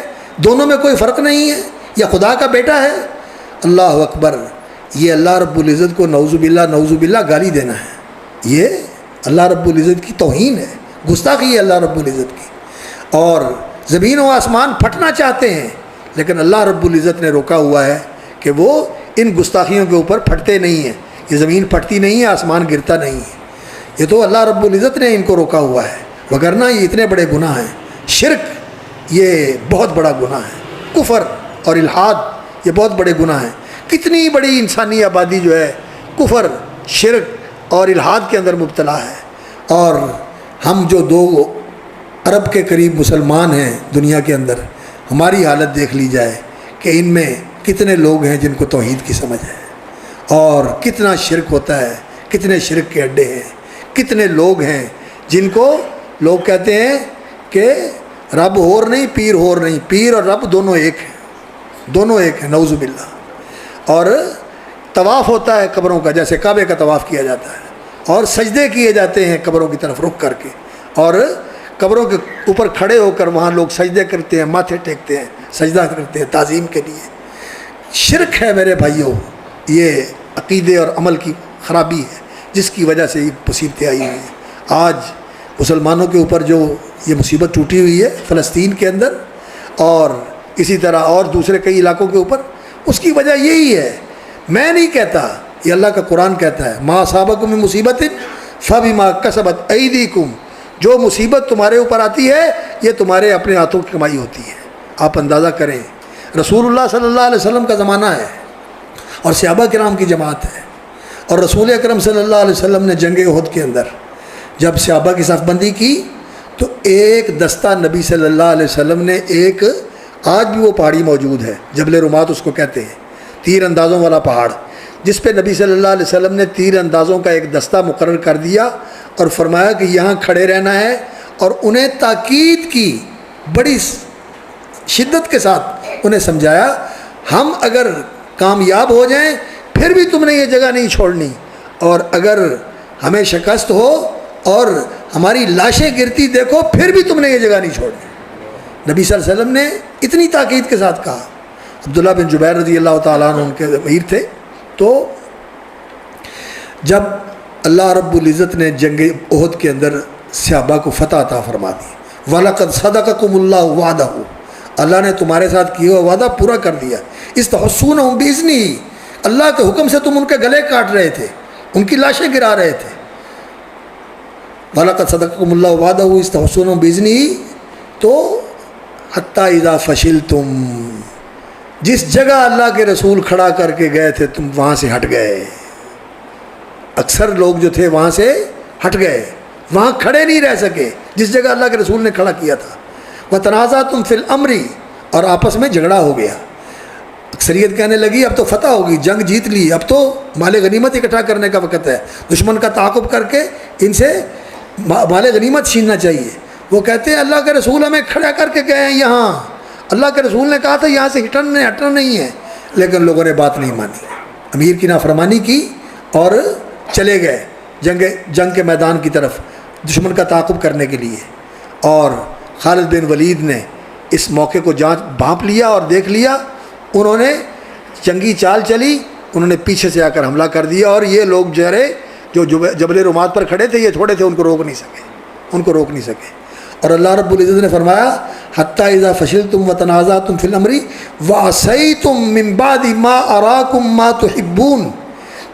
دونوں میں کوئی فرق نہیں ہے، یا خدا کا بیٹا ہے۔ اللہ اکبر، یہ اللہ رب العزت کو نعوذ باللہ گالی دینا ہے، یہ اللہ رب العزت کی توہین ہے، گستاخی ہے اللہ رب العزت کی۔ اور زمین و آسمان پھٹنا چاہتے ہیں، لیکن اللہ رب العزت نے روکا ہوا ہے کہ وہ ان گستاخیوں کے اوپر پھٹتے نہیں ہیں۔ یہ زمین پھٹتی نہیں ہے، آسمان گرتا نہیں ہے، یہ تو اللہ رب العزت نے ان کو روکا ہوا ہے، وگرنہ یہ اتنے بڑے گناہ ہیں۔ شرک یہ بہت بڑا گناہ ہے، کفر اور الحاد یہ بہت بڑے گناہ ہیں۔ کتنی بڑی انسانی آبادی جو ہے کفر، شرک اور الحاد کے اندر مبتلا ہے، اور ہم جو 2 ارب کے قریب مسلمان ہیں دنیا کے اندر، ہماری حالت دیکھ لی جائے کہ ان میں کتنے لوگ ہیں جن کو توحید کی سمجھ ہے، اور کتنا شرک ہوتا ہے، کتنے شرک کے اڈے ہیں، کتنے لوگ ہیں جن کو لوگ کہتے ہیں کہ رب اور نہیں پیر اور نہیں، پیر اور رب دونوں ایک ہیں، دونوں ایک ہیں، نعوذ باللہ۔ اور طواف ہوتا ہے قبروں کا، جیسے کعبے کا طواف کیا جاتا ہے، اور سجدے کیے جاتے ہیں قبروں کی طرف رخ کر کے، اور قبروں کے اوپر کھڑے ہو کر وہاں لوگ سجدے کرتے ہیں، ماتھے ٹیکتے ہیں، سجدہ کرتے ہیں تعظیم کے لیے۔ شرک ہے میرے بھائیوں، یہ عقیدے اور عمل کی خرابی ہے جس کی وجہ سے یہ مصیبتیں آئی ہوئی ہیں۔ آج مسلمانوں کے اوپر جو یہ مصیبت ٹوٹی ہوئی ہے فلسطین کے اندر، اور اسی طرح اور دوسرے کئی علاقوں کے اوپر، اس کی وجہ یہی ہے۔ میں نہیں کہتا، یہ اللہ کا قرآن کہتا ہے ما اصابکم من مصیبت فبما کسبت ایدیکم، جو مصیبت تمہارے اوپر آتی ہے یہ تمہارے اپنے ہاتھوں کی کمائی ہوتی ہے۔ آپ اندازہ کریں، رسول اللہ صلی اللہ علیہ وسلم کا زمانہ ہے اور صحابہ کرام کی جماعت ہے، اور رسول اکرم صلی اللہ علیہ وسلم نے جنگ احد کے اندر جب صحابہ کی صف بندی کی تو ایک دستہ نبی صلی اللہ علیہ وسلم نے، ایک آج بھی وہ پہاڑی موجود ہے، جبل رمات اس کو کہتے ہیں، تیر اندازوں والا پہاڑ، جس پہ نبی صلی اللہ علیہ وسلم نے تیر اندازوں کا ایک دستہ مقرر کر دیا اور فرمایا کہ یہاں کھڑے رہنا ہے، اور انہیں تاکید کی، بڑی شدت کے ساتھ انہیں سمجھایا ہم اگر کامیاب ہو جائیں پھر بھی تم نے یہ جگہ نہیں چھوڑنی، اور اگر ہمیں شکست ہو اور ہماری لاشیں گرتی دیکھو پھر بھی تم نے یہ جگہ نہیں چھوڑنی۔ نبی صلی اللہ علیہ وسلم نے اتنی تاکید کے ساتھ کہا۔ عبداللہ بن جبیر رضی اللہ تعالیٰ عنہ ان کے امیر تھے، تو جب اللہ رب العزت نے جنگ احد کے اندر صحابہ کو فتح عطا فرما دی، وَلَقَدْ صَدَقَكُمُ اللَّهُ وَعْدَهُ، اللہ نے تمہارے ساتھ کیا ہوا وعدہ پورا کر دیا، اِسْتَحُسُّونَهُمْ بِإِذْنِهِ، اللہ کے حکم سے تم ان کے گلے کاٹ رہے تھے، ان کی لاشیں گرا رہے تھے۔ وَلَقَدْ صَدَقَكُمُ اللَّهُ وَعْدَهُ اِسْتَحُسُّونَهُمْ بِإِذْنِهِ، تو حَتَّى إِذَا فَشِلْتُمْ، جس جگہ اللہ کے رسول کھڑا کر کے گئے تھے تم وہاں سے ہٹ گئے، اکثر لوگ جو تھے وہاں سے ہٹ گئے، وہاں کھڑے نہیں رہ سکے جس جگہ اللہ کے رسول نے کھڑا کیا تھا۔ وَتَنَازَعْتُمْ فِي الْأَمْرِ، اور آپس میں جھگڑا ہو گیا، اکثریت کہنے لگی اب تو فتح ہوگی، جنگ جیت لی، اب تو مال غنیمت اکٹھا کرنے کا وقت ہے، دشمن کا تعاقب کر کے ان سے مال غنیمت چھیننا چاہیے۔ وہ کہتے ہیں اللہ کے رسول ہمیں کھڑا کر کے گئے ہیں یہاں، اللہ کے رسول نے کہا تھا یہاں سے ہٹنا نہیں ہے، لیکن لوگوں نے بات نہیں مانی، امیر کی نافرمانی کی اور چلے گئے جنگ کے میدان کی طرف دشمن کا تعاقب کرنے کے لیے۔ اور خالد بن ولید نے اس موقع کو بھانپ لیا اور دیکھ لیا، انہوں نے جنگی چال چلی، انہوں نے پیچھے سے آ کر حملہ کر دیا، اور یہ لوگ جو جبل رمات پر کھڑے تھے، یہ تھوڑے تھے، ان کو روک نہیں سکے۔ اور اللہ رب العزت نے فرمایا حتیٰ اذا فشلتم وتنازعتم فی الامر وعصیتم من بعد ما اراکم ما تحبون،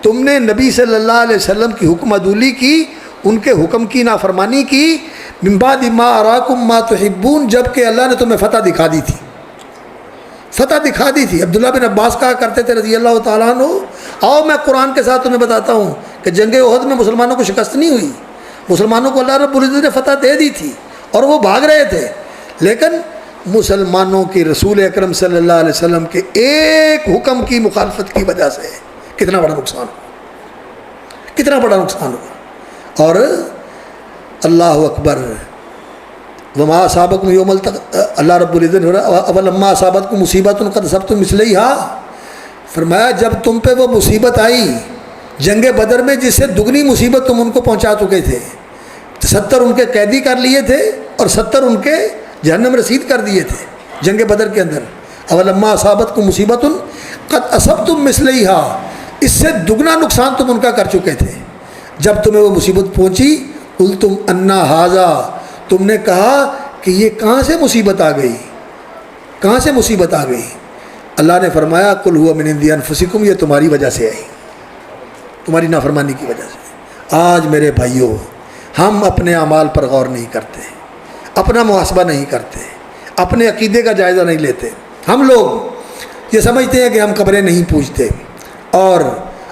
تم نے نبی صلی اللہ علیہ وسلم کی حکم عدولی کی، ان کے حکم کی نافرمانی کی، من بعد ما اراکم ما تحبون، جب کہ اللہ نے تمہیں فتح دکھا دی تھی۔ عبداللہ بن عباس کہا کرتے تھے رضی اللہ تعالیٰ عنہ، آؤ میں قرآن کے ساتھ تمہیں بتاتا ہوں کہ جنگ احد میں مسلمانوں کو شکست نہیں ہوئی، مسلمانوں کو اللہ رب العزت نے فتح دے دی تھی اور وہ بھاگ رہے تھے، لیکن مسلمانوں کے رسول اکرم صلی اللہ علیہ وسلم کے ایک حکم کی مخالفت کی وجہ سے کتنا بڑا نقصان ہوا۔ اور اللہ اکبر، وما اصابکم یوم اللہ رب العزت نے اولما اصابتکم مصیبت قد اصبتم مثلیہا، فرمایا جب تم پہ وہ مصیبت آئی جنگ بدر میں جس سے دگنی مصیبت تم ان کو پہنچا چکے تھے، 70 ان کے قیدی کر لیے تھے اور 70 ان کے جہنم رسید کر دیے تھے جنگ بدر کے اندر۔ اولما اصابتکم مصیبت قد اصبتم مثلیہا، اس سے دگنا نقصان تم ان کا کر چکے تھے، جب تمہیں وہ مصیبت پہنچی قلتم انا ھذا، تم نے کہا کہ یہ کہاں سے مصیبت آ گئی، اللہ نے فرمایا قل ھو من عند انفسکم، یہ تمہاری وجہ سے آئی، تمہاری نافرمانی کی وجہ سے۔ آج میرے بھائیوں، ہم اپنے اعمال پر غور نہیں کرتے، اپنا محاسبہ نہیں کرتے، اپنے عقیدے کا جائزہ نہیں لیتے۔ ہم لوگ یہ سمجھتے ہیں کہ ہم قبریں نہیں پوجتے، اور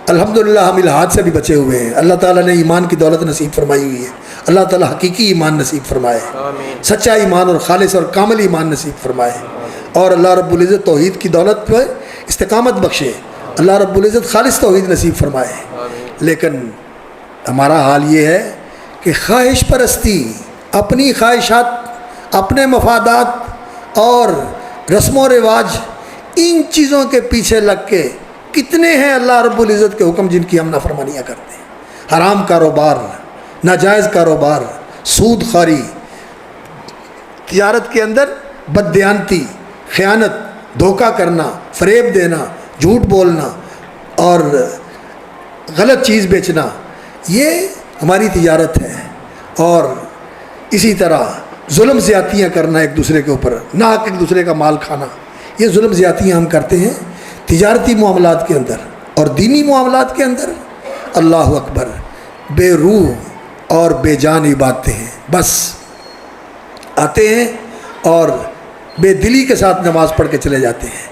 الحمدللہ ہم الحاد سے بھی بچے ہوئے ہیں، اللہ تعالیٰ نے ایمان کی دولت نصیب فرمائی ہوئی ہے، اللہ تعالیٰ حقیقی ایمان نصیب فرمائے، سچا ایمان اور خالص اور کامل ایمان نصیب فرمائے، اور اللہ رب العزت توحید کی دولت پر استقامت بخشے، اللہ رب العزت خالص توحید نصیب فرمائے۔ لیکن ہمارا حال یہ ہے کہ خواہش پرستی، اپنی خواہشات، اپنے مفادات اور رسم و رواج، ان چیزوں کے پیچھے لگ کے کتنے ہیں اللہ رب العزت کے حکم جن کی ہم نافرمانیاں کرتے ہیں۔ حرام کاروبار، ناجائز کاروبار، سود خواری، تجارت کے اندر بددیانتی، خیانت، دھوکہ کرنا، فریب دینا، جھوٹ بولنا اور غلط چیز بیچنا، یہ ہماری تجارت ہے۔ اور اسی طرح ظلم زیادتیاں کرنا ایک دوسرے کے اوپر، ناحق ایک دوسرے کا مال کھانا، یہ ظلم زیادتیاں ہم کرتے ہیں تجارتی معاملات کے اندر اور دینی معاملات کے اندر۔ اللہ اکبر، بے روح اور بے جان عبادتیں ہیں، بس آتے ہیں اور بے دلی کے ساتھ نماز پڑھ کے چلے جاتے ہیں،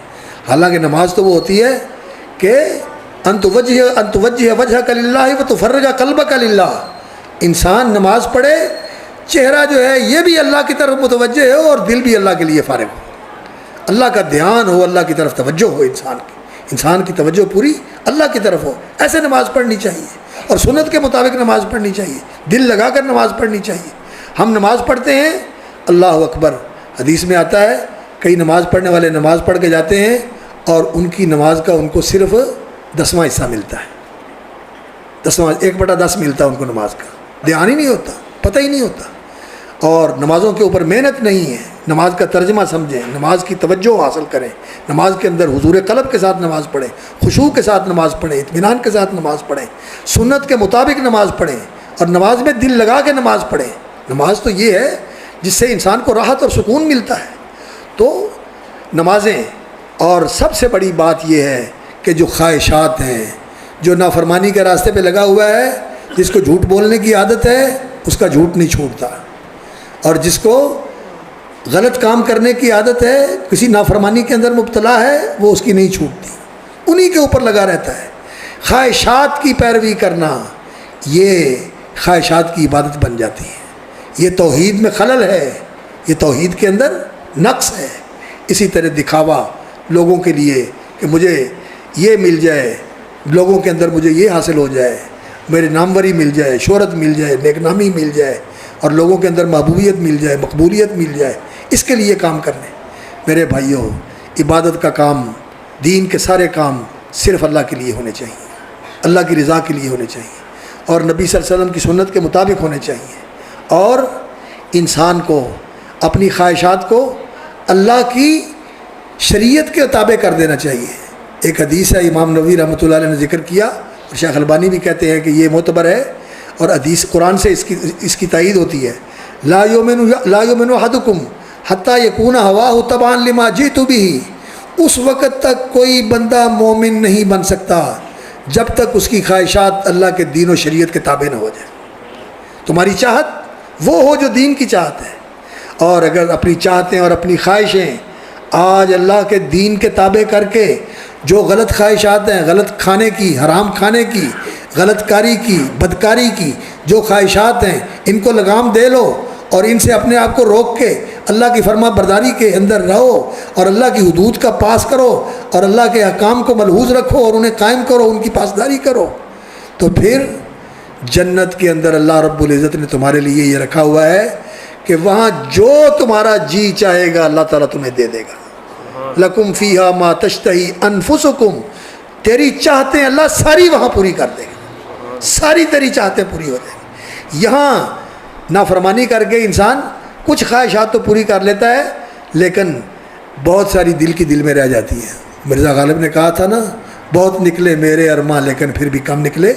حالانکہ نماز تو وہ ہوتی ہے کہ ان توجہ وجہک للہ وتفرغ قلبک للہ، انسان نماز پڑھے، چہرہ جو ہے یہ بھی اللہ کی طرف متوجہ ہو اور دل بھی اللہ کے لیے فارغ ہو، اللہ کا دھیان ہو، اللہ کی طرف توجہ ہو، انسان کی توجہ پوری اللہ کی طرف ہو، ایسے نماز پڑھنی چاہیے، اور سنت کے مطابق نماز پڑھنی چاہیے، دل لگا کر نماز پڑھنی چاہیے۔ ہم نماز پڑھتے ہیں، اللہ اکبر، حدیث میں آتا ہے کئی نماز پڑھنے والے نماز پڑھ کے جاتے ہیں اور ان کی نماز کا ان کو صرف 10واں حصہ ملتا ہے، 1/10 ملتا ہے ان کو نماز کا، دھیان ہی نہیں ہوتا، پتہ ہی نہیں ہوتا، اور نمازوں کے اوپر محنت نہیں ہے۔ نماز کا ترجمہ سمجھیں، نماز کی توجہ حاصل کریں، نماز کے اندر حضور قلب کے ساتھ نماز پڑھیں، خشوع کے ساتھ نماز پڑھیں، اطمینان کے ساتھ نماز پڑھیں، سنت کے مطابق نماز پڑھیں، اور نماز میں دل لگا کے نماز پڑھیں۔ نماز تو یہ ہے جس سے انسان کو راحت اور سکون ملتا ہے۔ تو نمازیں، اور سب سے بڑی بات یہ ہے کہ جو خواہشات ہیں، جو نافرمانی کے راستے پہ لگا ہوا ہے، جس کو جھوٹ بولنے کی عادت ہے اس کا جھوٹ نہیں چھوٹتا، اور جس کو غلط کام کرنے کی عادت ہے، کسی نافرمانی کے اندر مبتلا ہے، وہ اس کی نہیں چھوٹتی، انہی کے اوپر لگا رہتا ہے۔ خواہشات کی پیروی کرنا، یہ خواہشات کی عبادت بن جاتی ہے، یہ توحید میں خلل ہے، یہ توحید کے اندر نقص ہے۔ اسی طرح دکھاوا لوگوں کے لیے کہ مجھے یہ مل جائے، لوگوں کے اندر مجھے یہ حاصل ہو جائے، میرے ناموری مل جائے، شہرت مل جائے، نیک نامی مل جائے، اور لوگوں کے اندر محبوبیت مل جائے، مقبولیت مل جائے، اس کے لیے کام کر لیں۔ میرے بھائیوں، عبادت کا کام، دین کے سارے کام صرف اللہ کے لیے ہونے چاہیے، اللہ کی رضا کے لیے ہونے چاہیے، اور نبی صلی اللہ علیہ وسلم کی سنت کے مطابق ہونے چاہیے، اور انسان کو اپنی خواہشات کو اللہ کی شریعت کے تابع کر دینا چاہیے۔ ایک حدیث ہے، امام نووی رحمۃ اللہ علیہ نے ذکر کیا، اور شیخ البانی بھی کہتے ہیں کہ یہ معتبر ہے، اور حدیث قرآن سے اس کی تائید ہوتی ہے۔ لا یؤمن احدکم حتی یکون ہواہ تبعا لما جئت بہ، اس وقت تک کوئی بندہ مومن نہیں بن سکتا جب تک اس کی خواہشات اللہ کے دین و شریعت کے تابع نہ ہو جائے۔ تمہاری چاہت وہ ہو جو دین کی چاہت ہے، اور اگر اپنی چاہتیں اور اپنی خواہشیں آج اللہ کے دین کے تابع کر کے جو غلط خواہشات ہیں، غلط کھانے کی، حرام کھانے کی، غلط کاری کی، بدکاری کی جو خواہشات ہیں، ان کو لگام دے لو اور ان سے اپنے آپ کو روک کے اللہ کی فرما برداری کے اندر رہو، اور اللہ کی حدود کا پاس کرو، اور اللہ کے احکام کو ملحوظ رکھو اور انہیں قائم کرو، ان کی پاسداری کرو، تو پھر جنت کے اندر اللہ رب العزت نے تمہارے لیے یہ رکھا ہوا ہے کہ وہاں جو تمہارا جی چاہے گا اللہ تعالیٰ تمہیں دے دے گا۔ لکم فیہا ما تشتہی انفسکم، تیری چاہتیں اللہ ساری وہاں پوری کر دے گا، ساری تیری چاہتیں پوری ہو جائیں گی۔ یہاں نافرمانی کر کے انسان کچھ خواہشات تو پوری کر لیتا ہے، لیکن بہت ساری دل کی دل میں رہ جاتی ہیں۔ مرزا غالب نے کہا تھا نا، بہت نکلے میرے ارماں لیکن پھر بھی کم نکلے،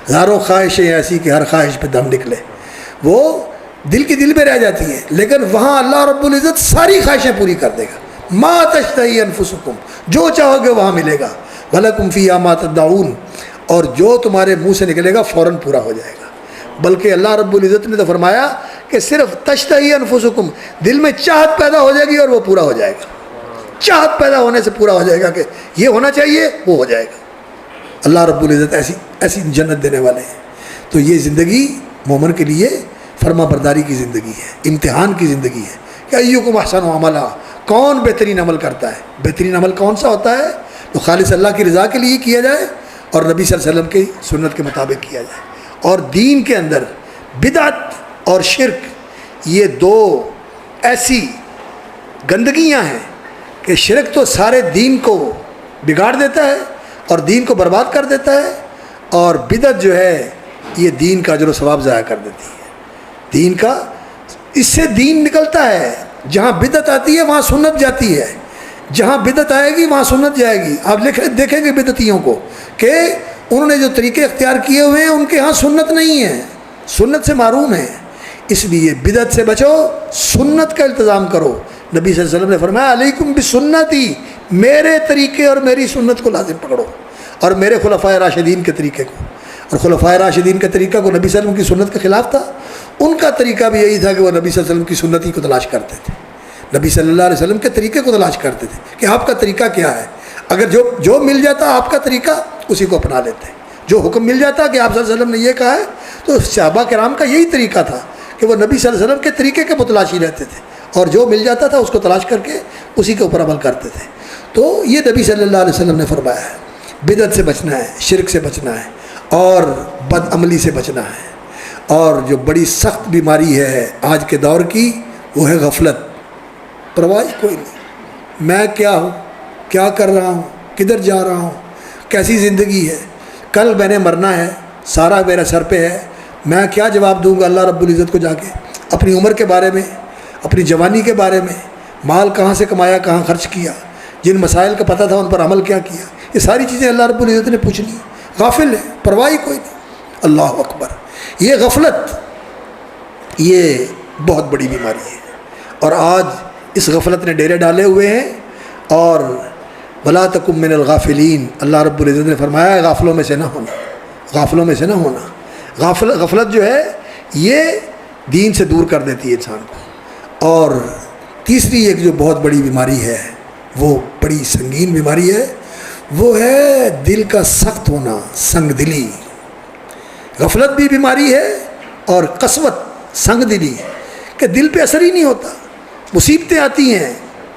ہزاروں خواہشیں ایسی کہ ہر خواہش پہ دم نکلے۔ وہ دل کی دل میں رہ جاتی ہیں، لیکن وہاں اللہ رب العزت ساری خواہشیں پوری کر دے گا۔ ما تشتہی انفسکم، جو چاہو گے وہاں ملے گا، وَلَكُمْ فِيهَا مَا تَدَّعُونَ، اور جو تمہارے منہ سے نکلے گا فوراً پورا ہو جائے گا۔ بلکہ اللہ رب العزت نے تو فرمایا کہ صرف تشتہی انفسکم، دل میں چاہت پیدا ہو جائے گی اور وہ پورا ہو جائے گا۔ چاہت پیدا ہونے سے پورا ہو جائے گا کہ یہ ہونا چاہیے، وہ ہو جائے گا۔ اللہ رب العزت ایسی جنت دینے والے ہیں۔ تو یہ زندگی مومن کے لیے فرما برداری کی زندگی ہے، امتحان کی زندگی ہے کہ ایکم احسن عملا، کون بہترین عمل کرتا ہے۔ بہترین عمل کون سا ہوتا ہے؟ تو خالص اللہ کی رضا کے لیے کیا جائے اور نبی صلی اللہ علیہ وسلم کی سنت کے مطابق کیا جائے۔ اور دین کے اندر بدعت اور شرک، یہ دو ایسی گندگیاں ہیں کہ شرک تو سارے دین کو بگاڑ دیتا ہے اور دین کو برباد کر دیتا ہے، اور بدعت جو ہے یہ دین کا اجر و ثواب ضائع کر دیتی ہے۔ دین کا، اس سے دین نکلتا ہے۔ جہاں بدعت آتی ہے وہاں سنت جاتی ہے، جہاں بدعت آئے گی وہاں سنت جائے گی۔ آپ دیکھیں گے بدعتیوں کو کہ انہوں نے جو طریقے اختیار کیے ہوئے ہیں ان کے ہاں سنت نہیں ہے، سنت سے محروم ہے۔ اس لیے بدعت سے بچو، سنت کا التزام کرو۔ نبی صلی اللہ علیہ وسلم نے فرمایا علیکم بسنتی، میرے طریقے اور میری سنت کو لازم پکڑو، اور میرے خلفائے راشدین کے طریقے کو۔ اور خلفائے راشدین کا طریقہ کو نبی صلی اللہ علیہ وسلم کی سنت کے خلاف تھا، ان کا طریقہ بھی یہی تھا کہ وہ نبی صلی اللہ علیہ وسلم کی سنت ہی کو تلاش کرتے تھے، نبی صلی اللہ علیہ وسلم کے طریقے کو تلاش کرتے تھے کہ آپ کا طریقہ کیا ہے۔ اگر جو مل جاتا آپ کا طریقہ، اسی کو اپنا لیتے۔ جو حکم مل جاتا کہ آپ صلی اللہ علیہ وسلم نے یہ کہا ہے، تو صحابہ کرام کا یہی طریقہ تھا کہ وہ نبی صلی اللہ علیہ وسلم کے طریقے کے متلاشی رہتے تھے، اور جو مل جاتا تھا اس کو تلاش کر کے اسی کے اوپر عمل کرتے تھے۔ تو یہ نبی صلی اللہ علیہ وسلم نے فرمایا ہے، بدعت سے بچنا ہے، شرک سے بچنا ہے، اور بد عملی سے بچنا ہے۔ اور جو بڑی سخت بیماری ہے آج کے دور کی، وہ ہے غفلت۔ پرواہ کوئی نہیں، میں کیا ہوں، کیا کر رہا ہوں، کدھر جا رہا ہوں، کیسی زندگی ہے، کل میں نے مرنا ہے، سارا میرے سر پہ ہے، میں کیا جواب دوں گا اللہ رب العزت کو جا کے، اپنی عمر کے بارے میں، اپنی جوانی کے بارے میں، مال کہاں سے کمایا، کہاں خرچ کیا، جن مسائل کا پتہ تھا ان پر عمل کیا کیا، یہ ساری چیزیں اللہ رب العزت نے پوچھ لی۔ غافل ہے، پرواہ کوئی نہیں۔ اللہ اکبر، یہ غفلت یہ بہت بڑی بیماری ہے، اور آج اس غفلت نے ڈیرے ڈالے ہوئے ہیں۔ اور وَلَا تَكُن مِّنَ الْغَافِلِينَ، اللہ رب العزت نے فرمایا ہے غافلوں میں سے نہ ہونا، غافلوں میں سے نہ ہونا۔ غفلت جو ہے یہ دین سے دور کر دیتی ہے انسان کو۔ اور تیسری ایک جو بہت بڑی بیماری ہے، وہ بڑی سنگین بیماری ہے، وہ ہے دل کا سخت ہونا، سنگ دلی۔ غفلت بھی بیماری ہے، اور قسوت، سنگ دلی، کہ دل پہ اثر ہی نہیں ہوتا، مصیبتیں آتی ہیں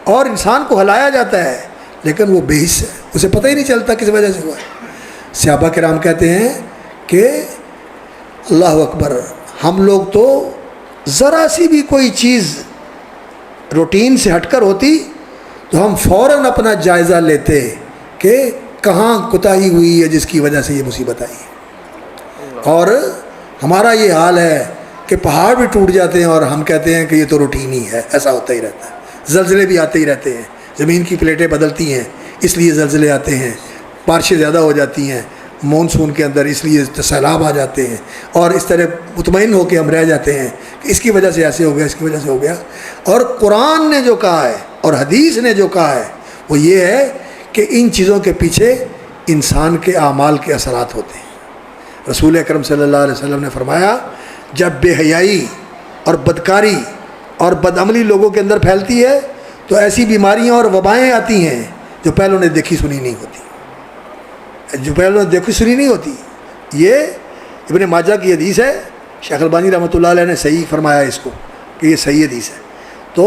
اور انسان کو ہلایا جاتا ہے لیکن وہ بے حس ہے، اسے پتہ ہی نہیں چلتا کس وجہ سے ہوا ہے۔ صحابہ کرام کہتے ہیں کہ اللہ اکبر، ہم لوگ تو ذرا سی بھی کوئی چیز روٹین سے ہٹ کر ہوتی تو ہم فوراً اپنا جائزہ لیتے کہ کہاں کوتاہی ہوئی ہے جس کی وجہ سے یہ مصیبت آئی ہے. اور ہمارا یہ حال ہے کہ پہاڑ بھی ٹوٹ جاتے ہیں اور ہم کہتے ہیں کہ یہ تو روٹین ہی ہے. ایسا ہوتا ہی رہتا ہے. زلزلے بھی آتے ہی رہتے ہیں, زمین کی پلیٹیں بدلتی ہیں اس لیے زلزلے آتے ہیں, بارشیں زیادہ ہو جاتی ہیں مونسون کے اندر اس لیے سیلاب آ جاتے ہیں, اور اس طرح مطمئن ہو کے ہم رہ جاتے ہیں کہ اس کی وجہ سے ایسے ہو گیا, اس کی وجہ سے ہو گیا. اور قرآن نے جو کہا ہے اور حدیث نے جو کہا ہے وہ یہ ہے کہ ان چیزوں کے پیچھے انسان کے اعمال کے اثرات ہوتے ہیں. رسول اکرم صلی اللہ علیہ وسلم نے فرمایا جب بے حیائی اور بدکاری اور بدعملی لوگوں کے اندر پھیلتی ہے تو ایسی بیماریاں اور وبائیں آتی ہیں جو پہلوں نے دیکھی سنی نہیں ہوتی, یہ ابن ماجہ کی حدیث ہے. شیخ البانی رحمۃ اللہ علیہ نے صحیح فرمایا اس کو کہ یہ صحیح حدیث ہے. تو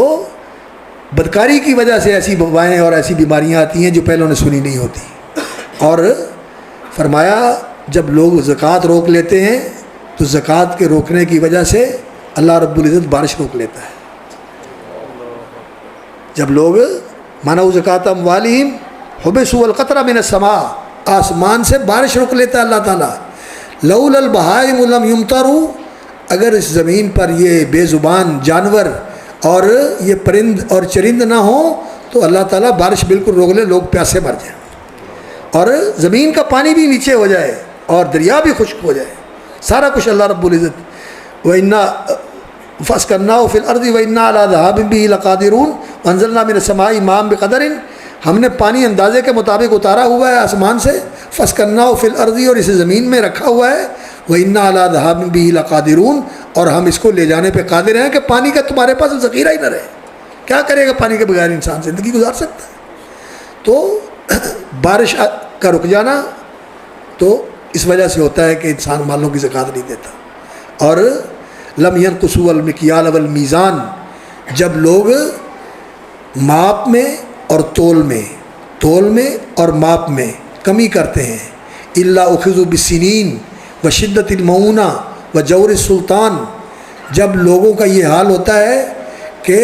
بدکاری کی وجہ سے ایسی وبائیں اور ایسی بیماریاں آتی ہیں جو پہلوں نے سنی نہیں ہوتی. اور فرمایا جب لوگ زکوٰۃ روک لیتے ہیں تو زکوٰۃ کے روکنے کی وجہ سے اللہ رب العزت بارش روک لیتا ہے. جب لوگ منعوا زکوٰۃ اموالہم حبسوا القطر من السماء, آسمان سے بارش روک لیتا ہے اللہ تعالیٰ. لولا البہائم لم یمطروا, اگر اس زمین پر یہ بے زبان جانور اور یہ پرند اور چرند نہ ہوں تو اللہ تعالیٰ بارش بالکل روک لے, لوگ پیاسے مر جائیں اور زمین کا پانی بھی نیچے ہو جائے اور دریا بھی خشک ہو جائے. سارا کچھ اللہ رب العزت وَإِنَّا فَأَسْكَنَّاهُ فِي الْأَرْضِ وَإِنَّا عَلَىٰ ذَهَابٍ بِهِ لَقَادِرُونَ وَأَنزَلْنَا مِنَ السَّمَاءِ مَاءً بِقَدَرٍ, ہم نے پانی اندازے کے مطابق اتارا ہوا ہے آسمان سے. فَأَسْكَنَّاهُ فِي الْأَرْضِ, اور اسے زمین میں رکھا ہوا ہے. وَإِنَّا عَلَىٰ ذَهَابٍ بِهِ لَقَادِرُونَ, اور ہم اس کو لے جانے پہ قادر ہیں کہ پانی کا تمہارے پاس ذخیرہ ہی نہ رہے. کیا کرے گا پانی کے بغیر انسان زندگی گزار سکتا ہے؟ تو بارش کا رک جانا تو اس وجہ سے ہوتا ہے کہ انسان مالوں کی زکوٰۃ نہیں دیتا. اور لم ينقصوا المکیال والمیزان, جب لوگ ماپ میں اور تول میں اور ماپ میں کمی کرتے ہیں, الا اخذوا بالسنین وشدت المعونہ وجور السلطان, جب لوگوں کا یہ حال ہوتا ہے کہ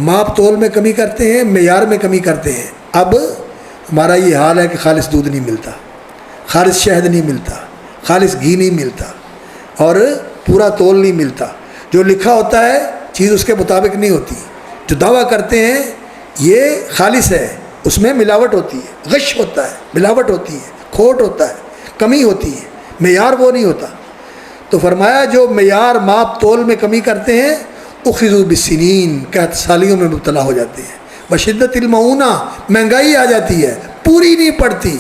ماپ تول میں کمی کرتے ہیں, معیار میں کمی کرتے ہیں. اب ہمارا یہ حال ہے کہ خالص دودھ نہیں ملتا, خالص شہد نہیں ملتا, خالص گھی نہیں ملتا اور پورا تول نہیں ملتا. جو لکھا ہوتا ہے چیز اس کے مطابق نہیں ہوتی. جو دعویٰ کرتے ہیں یہ خالص ہے اس میں ملاوٹ ہوتی ہے, غش ہوتا ہے, ملاوٹ ہوتی ہے, کھوٹ ہوتا ہے, کمی ہوتی ہے, معیار وہ نہیں ہوتا. تو فرمایا جو معیار ماپ تول میں کمی کرتے ہیں اخذوا بالسنین, قحط سالیوں میں مبتلا ہو جاتے ہیں. بشدت المعونہ, مہنگائی آ جاتی ہے, پوری نہیں پڑتی.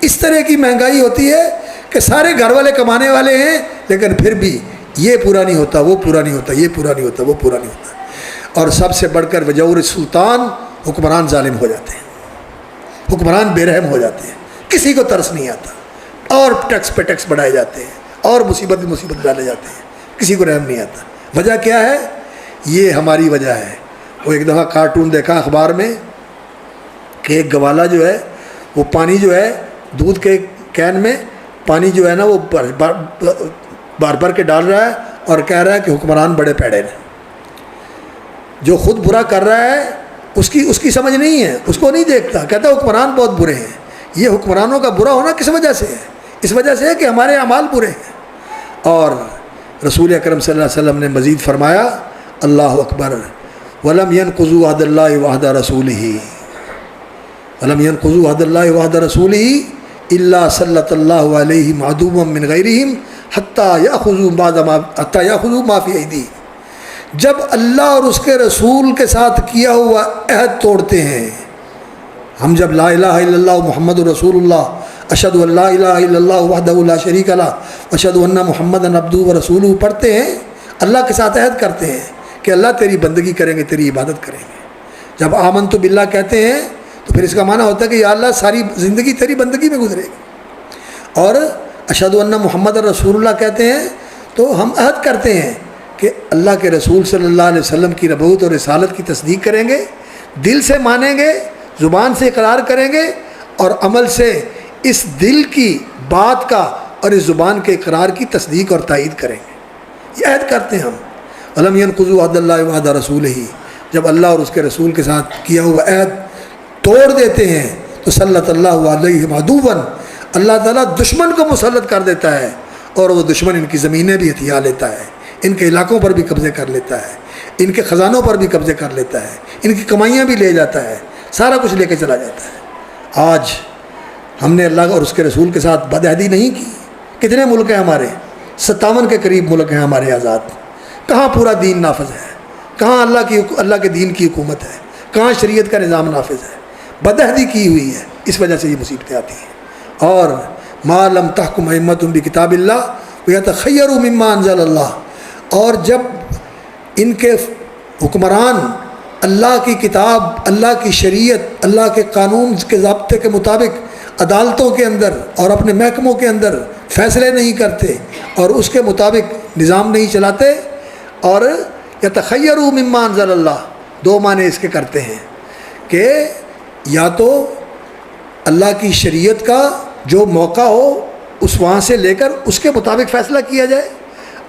اس طرح کی مہنگائی ہوتی ہے کہ سارے گھر والے کمانے والے ہیں لیکن پھر بھی یہ پورا نہیں ہوتا, وہ پورا نہیں ہوتا, یہ پورا نہیں ہوتا, وہ پورا نہیں ہوتا. اور سب سے بڑھ کر وجور السلطان, حکمران ظالم ہو جاتے ہیں, حکمران بے رحم ہو جاتے ہیں, کسی کو ترس نہیں آتا اور ٹیکس پہ ٹیکس بڑھائے جاتے ہیں اور مصیبت ڈالے جاتے ہیں, کسی کو رحم نہیں آتا. وجہ کیا ہے؟ یہ ہماری وجہ ہے. وہ ایک دفعہ کارٹون دیکھا اخبار میں کہ ایک گوالا جو ہے وہ پانی جو ہے دودھ کے کین میں پانی جو ہے نا وہ بھر کے ڈال رہا ہے اور کہہ رہا ہے کہ حکمران بڑے پیڑے ہیں. جو خود برا کر رہا ہے اس کی سمجھ نہیں ہے, اس کو نہیں دیکھتا, کہتا ہے حکمران بہت برے ہیں. یہ حکمرانوں کا برا ہونا کس وجہ سے ہے؟ اس وجہ سے ہے کہ ہمارے اعمال برے ہیں. اور رسول اکرم صلی اللہ علیہ وسلم نے مزید فرمایا اللہ اکبر وَلَمْ يَنْقُضُوا عَهْدَ اللَّهِ وَعْدَ رَسُولِهِ وَلَمْ يَنْقُضُوا عَهْدَ اللَّهِ وَعْدَ رَسُولِهِ إِلَّا سَلَّطَ اللَّهُ عَلَيْهِمْ عَدُوًّا مِّنْ غَيْرِهِمْ حَتَّى يَأْخُذُوا مَا فِي أَيْدِيهِمْ. جب اللہ اور اس کے رسول کے ساتھ کیا ہوا عہد توڑتے ہیں, ہم جب لا الہ الا اللہ محمد رسول اللہ اشہد ان لا الہ الا اللہ وحدہ لا شریک لہ اشہد ان محمدًا عبدہ ورسولہ پڑھتے ہیں, اللہ کے ساتھ عہد کرتے ہیں کہ اللہ تیری بندگی کریں گے, تیری عبادت کریں گے. جب آمنت باللہ کہتے ہیں تو پھر اس کا معنی ہوتا ہے کہ یا اللہ ساری زندگی تیری بندگی میں گزرے گی. اور اشہد ان محمد رسول اللہ کہتے ہیں تو ہم عہد کرتے ہیں کہ اللہ کے رسول صلی اللہ علیہ وسلم کی نبوت اور رسالت کی تصدیق کریں گے, دل سے مانیں گے, زبان سے اقرار کریں گے اور عمل سے اس دل کی بات کا اور اس زبان کے اقرار کی تصدیق اور تائید کریں گے. یہ عہد کرتے ہیں ہم. الم ينقضوا عہد اللہ وعہد رسولہ، جب اللہ اور اس کے رسول کے ساتھ کیا ہوا عہد توڑ دیتے ہیں تو سلط اللہ علیہم عدوا، اللہ تعالیٰ دشمن کو مسلط کر دیتا ہے، اور وہ دشمن ان کی زمینیں بھی ہتھیا لیتا ہے، ان کے علاقوں پر بھی قبضے کر لیتا ہے، ان کے خزانوں پر بھی قبضے کر لیتا ہے، ان کی کمائیاں بھی لے جاتا ہے، سارا کچھ لے کے چلا جاتا ہے۔ آج ہم نے اللہ اور اس کے رسول کے ساتھ بدعہدی نہیں کی۔ کتنے ملک ہیں ہمارے؟ 57 کے قریب ملک ہیں ہمارے آزاد۔ کہاں پورا دین نافذ ہے؟ کہاں اللہ کے دین کی حکومت ہے؟ کہاں شریعت کا نظام نافذ ہے؟ بدعہدی کی ہوئی ہے، اس وجہ سے یہ مصیبتیں آتی ہیں۔ اور ما لم تحکم ائمتہم بکتاب اللہ ویتخیروا مما انزل اللہ، اور جب ان کے حکمران اللہ کی کتاب، اللہ کی شریعت، اللہ کے قانون کے ضابطے کے مطابق عدالتوں کے اندر اور اپنے محکموں کے اندر فیصلے نہیں کرتے اور اس کے مطابق نظام نہیں چلاتے، اور یتخیروا مما انزل اللہ، دو معنی اس کے کرتے ہیں کہ یا تو اللہ کی شریعت کا جو موقع ہو اس وہاں سے لے کر اس کے مطابق فیصلہ کیا جائے،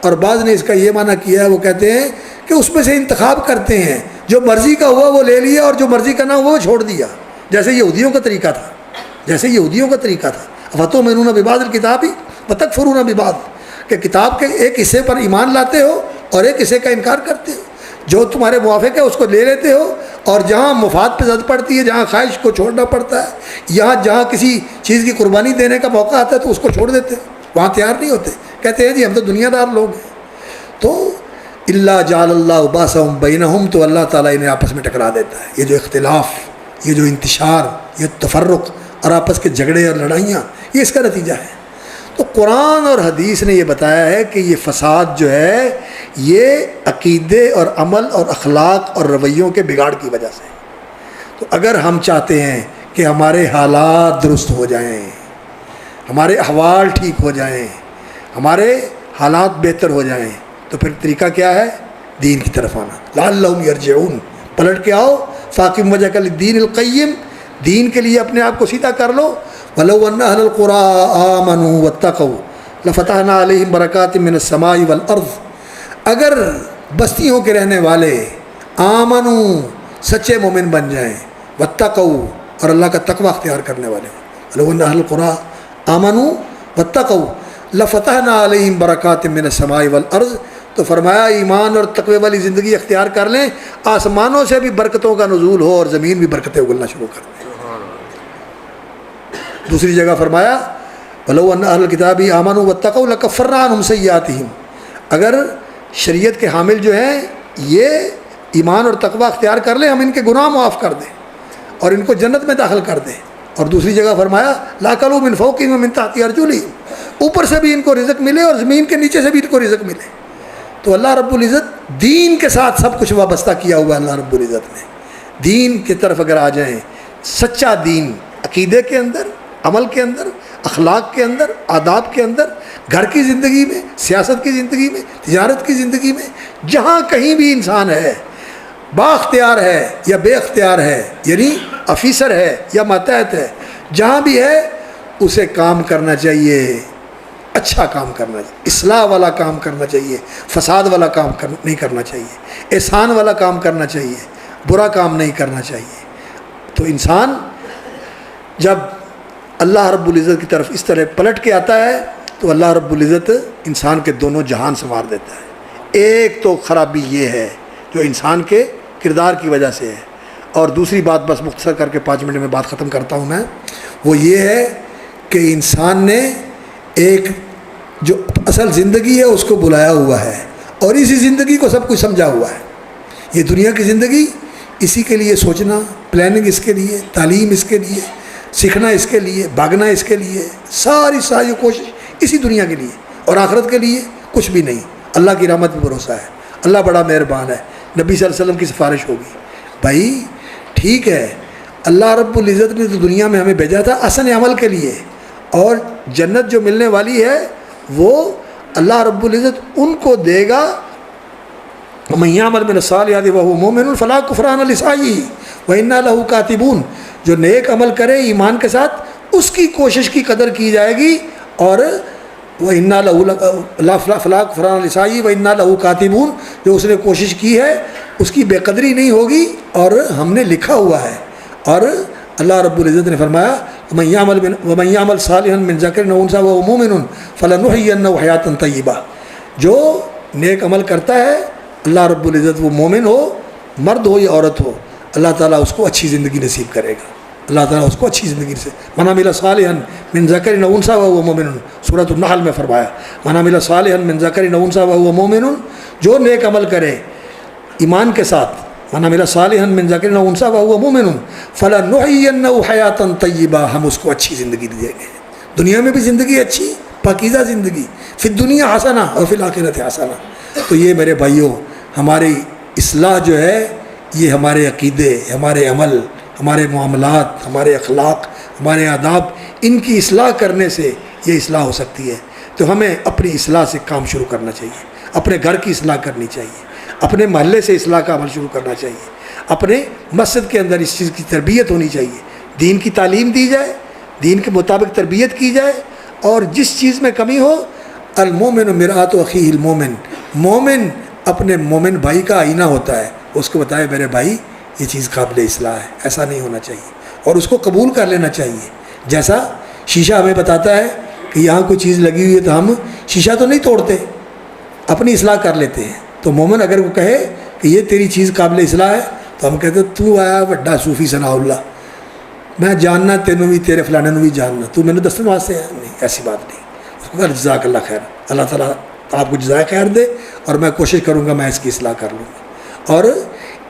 اور بعض نے اس کا یہ معنی کیا ہے، وہ کہتے ہیں کہ اس میں سے انتخاب کرتے ہیں، جو مرضی کا ہوا وہ لے لیا اور جو مرضی کا نہ ہوا وہ چھوڑ دیا، جیسے یہودیوں کا طریقہ تھا۔ افتؤمنون ببعض الکتاب وتکفرون ببعض، کہ کتاب کے ایک حصے پر ایمان لاتے ہو اور ایک حصے کا انکار کرتے ہو، جو تمہارے موافق ہے اس کو لے لیتے ہو، اور جہاں مفاد پہ زد پڑتی ہے، جہاں خواہش کو چھوڑنا پڑتا ہے، جہاں کسی چیز کی قربانی دینے کا موقع آتا ہے تو اس کو چھوڑ دیتے ہو، وہاں تیار نہیں ہوتے، کہتے ہیں جی ہم تو دنیا دار لوگ ہیں۔ تو اللہ جعل اللہ باسہم بینہم، تو اللہ تعالیٰ انہیں آپس میں ٹکرا دیتا ہے۔ یہ جو اختلاف، یہ جو انتشار، یہ تفرق اور آپس کے جھگڑے اور لڑائیاں، یہ اس کا نتیجہ ہے۔ تو قرآن اور حدیث نے یہ بتایا ہے کہ یہ فساد جو ہے یہ عقیدے اور عمل اور اخلاق اور رویوں کے بگاڑ کی وجہ سے۔ تو اگر ہم چاہتے ہیں کہ ہمارے حالات درست ہو جائیں، ہمارے احوال ٹھیک ہو جائیں، ہمارے حالات بہتر ہو جائیں، تو پھر طریقہ کیا ہے؟ دین کی طرف آنا۔ لعلہم یرجعون، پلٹ کے آؤ، فاقم وجہک للدین القیم، دین کے لیے اپنے آپ کو سیدھا کر لو۔ وَلَوْ أَنَّ أَهْلَ الْقُرَىٰ آمَنُوا وَاتَّقَوْا لَفَتَحْنَا عَلَيْهِمْ بَرَكَاتٍ مِّنَ السَّمَاءِ وَالْأَرْضِ، اگر بستیوں کے رہنے والے آمنوا، سچے مومن بن جائیں، واتقوا، اور اللہ کا تقوی اختیار کرنے والے، وَلَوْ أَنَّ أَهْلَ الْقُرَىٰ آمَنوا واتقوا لَفَتَحْنَا عَلَيْهِمْ بَرَكَاتٍ مِّنَ السَّمَاءِ وَالْأَرْضِ، تو فرمایا ایمان اور تقوی والی زندگی اختیار کر لیں، آسمانوں سے بھی برکتوں کا نزول ہو اور زمین بھی برکتیں اگلنا شروع کر دیں۔ دوسری جگہ فرمایا وَلَوْ أَنَّ أَهْلَ الْكِتَابِ آمَنُوا وَاتَّقَوْا لَكَفَّرْنَا عَنْهُمْ سَيِّئَاتِهِمْ، اگر شریعت کے حامل جو ہیں یہ ایمان اور تقوی اختیار کر لیں، ہم ان کے گناہ معاف کر دیں اور ان کو جنت میں داخل کر دیں۔ اور دوسری جگہ فرمایا لَأَكَلُوا مِنْ فَوْقِهِمْ وَمِنْ تَحْتِ أَرْجُلِهِمْ، اوپر سے بھی ان کو رزق ملے اور زمین کے نیچے سے بھی ان کو رزق ملے۔ تو اللہ رب العزت دین کے ساتھ سب کچھ وابستہ کیا ہوا ہے۔ اللہ رب العزت نے دین کی طرف اگر آ جائیں، سچا دین عقیدے کے اندر، عمل کے اندر، اخلاق کے اندر، آداب کے اندر، گھر کی زندگی میں، سیاست کی زندگی میں، تجارت کی زندگی میں، جہاں کہیں بھی انسان ہے، با اختیار ہے یا بے اختیار ہے، یعنی آفیسر ہے یا ماتحت ہے، جہاں بھی ہے اسے کام کرنا چاہیے، اچھا کام کرنا چاہیے، اصلاح والا کام کرنا چاہیے، فساد والا کام نہیں کرنا چاہیے، احسان والا کام کرنا چاہیے، برا کام نہیں کرنا چاہیے۔ تو انسان جب اللہ رب العزت کی طرف اس طرح پلٹ کے آتا ہے تو اللہ رب العزت انسان کے دونوں جہان سنوار دیتا ہے۔ ایک تو خرابی یہ ہے جو انسان کے کردار کی وجہ سے ہے، اور دوسری بات بس مختصر کر کے 5 منٹ میں بات ختم کرتا ہوں میں، وہ یہ ہے کہ انسان نے ایک جو اصل زندگی ہے اس کو بلایا ہوا ہے، اور اسی زندگی کو سب کچھ سمجھا ہوا ہے۔ یہ دنیا کی زندگی، اسی کے لیے سوچنا، پلاننگ اس کے لیے، تعلیم اس کے لیے، سیکھنا اس کے لیے، بھاگنا اس کے لیے، ساری کوشش اسی دنیا کے لیے، اور آخرت کے لیے کچھ بھی نہیں۔ اللہ کی رحمت پہ بھروسہ ہے، اللہ بڑا مہربان ہے، نبی صلی اللہ علیہ وسلم کی سفارش ہوگی۔ بھائی ٹھیک ہے، اللہ رب العزت نے تو دنیا میں ہمیں بھیجا تھا حسن عمل کے لیے، اور جنت جو ملنے والی ہے وہ اللہ رب العزت ان کو دے گا، وَمَن يَعْمَلْ مِنَ الصَّالِحَاتِ وَهُوَ مُؤْمِنٌ فَلَا كُفْرَانَ لِسَعْيِهِ وَإِنَّا لَهُ كَاتِبُونَ، جو نیک عمل کرے ایمان کے ساتھ، اس کی کوشش کی قدر کی جائے گی، اور وہ انا لہو فلاق فران لسائی و انا لہو کاتبون، جو اس نے کوشش کی ہے اس کی بے قدری نہیں ہوگی اور ہم نے لکھا ہوا ہے۔ اور اللہ رب العزت نے فرمایا وَمَن يَعْمَلْ صَالِحًا مِّن ذَكَرٍ أَوْ أُنثَىٰ وَهُوَ مُؤْمِنٌ فَلَنُحْيِيَنَّهُ حَيَاةً طَيِّبَةً، جو نیک عمل کرتا ہے اللہ رب العزت، وہ مومن ہو مرد ہو یا عورت ہو، اللہ تعالیٰ اس کو اچھی زندگی نصیب کرے گا، اللہ تعالیٰ اس کو اچھی زندگی سے من عمل صالحا من ذکر او انثی وهو مؤمن، سورۃ النحل میں فرمایا من عمل صالحا من ذکر او انثی وهو مؤمن، جو نیک عمل کرے ایمان کے ساتھ، من عمل صالحا من ذکر او انثی وهو مؤمن فلنحيينه حیاتا طیبہ، ہم اس کو اچھی زندگی دیں گے، دنیا میں بھی زندگی اچھی پاکیزہ زندگی، فی الدنیا حسنہ اور فی الآخرۃ حسنہ۔ تو یہ میرے بھائیوں، ہماری اصلاح جو ہے یہ ہمارے عقیدے، ہمارے عمل، ہمارے معاملات، ہمارے اخلاق، ہمارے آداب، ان کی اصلاح کرنے سے یہ اصلاح ہو سکتی ہے۔ تو ہمیں اپنی اصلاح سے کام شروع کرنا چاہیے، اپنے گھر کی اصلاح کرنی چاہیے، اپنے محلے سے اصلاح کا عمل شروع کرنا چاہیے، اپنے مسجد کے اندر اس چیز کی تربیت ہونی چاہیے، دین کی تعلیم دی جائے، دین کے مطابق تربیت کی جائے، اور جس چیز میں کمی ہو، المومن مرآۃ اخیہ المومن، مومن اپنے مومن بھائی کا آئینہ ہوتا ہے، اس کو بتائے میرے بھائی یہ چیز قابل اصلاح ہے، ایسا نہیں ہونا چاہیے، اور اس کو قبول کر لینا چاہیے۔ جیسا شیشہ ہمیں بتاتا ہے کہ یہاں کوئی چیز لگی ہوئی ہے تو ہم شیشہ تو نہیں توڑتے، اپنی اصلاح کر لیتے ہیں۔ تو مومن اگر وہ کہے کہ یہ تیری چیز قابل اصلاح ہے تو ہم کہتے ہیں تو آیا بڑا صوفی ثناء اللہ، میں جاننا تینوں بھی، تیرے فلانے نو بھی جاننا، تو میں نے دستن واسطے ہے، نہیں ایسی بات نہیں۔ اس کو کہا جزاک اللہ خیر، اللہ تعالیٰ آپ کو جزائے خیر دے، اور میں کوشش کروں گا میں اس کی اصلاح کر لوں گا۔ اور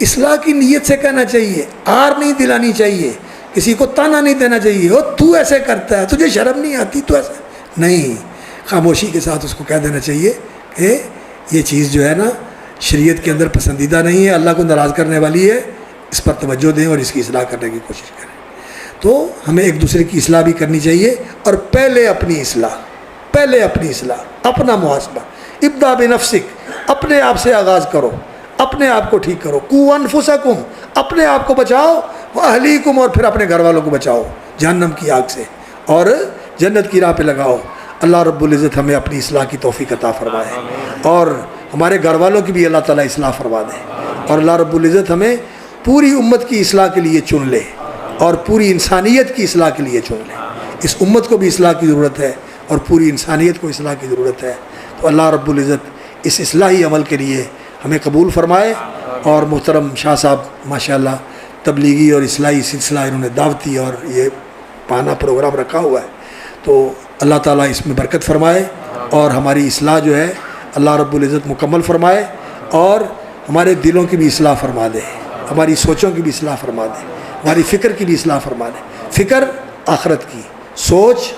اصلاح کی نیت سے کہنا چاہیے، آر نہیں دلانی چاہیے، کسی کو تانا نہیں دینا چاہیے، او تو ایسے کرتا ہے، تجھے شرم نہیں آتی، تو ایسے نہیں، خاموشی کے ساتھ اس کو کہہ دینا چاہیے کہ یہ چیز جو ہے نا شریعت کے اندر پسندیدہ نہیں ہے، اللہ کو ناراض کرنے والی ہے، اس پر توجہ دیں اور اس کی اصلاح کرنے کی کوشش کریں۔ تو ہمیں ایک دوسرے کی اصلاح بھی کرنی چاہیے، اور پہلے اپنی اصلاح، اپنا محاسبہ، ابدا بنفسک، اپنے آپ سے آغاز کرو، اپنے آپ کو ٹھیک کرو، قوا انفسکم، اپنے آپ کو بچاؤ، واہلیکم، اور پھر اپنے گھر والوں کو بچاؤ جہنم کی آگ سے، اور جنت کی راہ پہ لگاؤ۔ اللہ رب العزت ہمیں اپنی اصلاح کی توفیق عطا فرمائے، اور ہمارے گھر والوں کی بھی اللہ تعالیٰ اصلاح فرما دے، اور اللہ رب العزت ہمیں پوری امت کی اصلاح کے لیے چن لے، اور پوری انسانیت کی اصلاح کے لیے چن لے۔ اس امت کو بھی اصلاح کی ضرورت ہے، اور پوری انسانیت کو اصلاح کی ضرورت ہے۔ تو اللہ رب العزت اس اصلاحی عمل کے لیے ہمیں قبول فرمائے۔ اور محترم شاہ صاحب ماشاءاللہ تبلیغی اور اصلاحی سلسلہ انہوں نے دعوتی اور یہ پانا پروگرام رکھا ہوا ہے، تو اللہ تعالیٰ اس میں برکت فرمائے، اور ہماری اصلاح جو ہے اللہ رب العزت مکمل فرمائے، اور ہمارے دلوں کی بھی اصلاح فرما دے، ہماری سوچوں کی بھی اصلاح فرما دے، ہماری فکر کی بھی اصلاح فرما دے، فکر آخرت کی، سوچ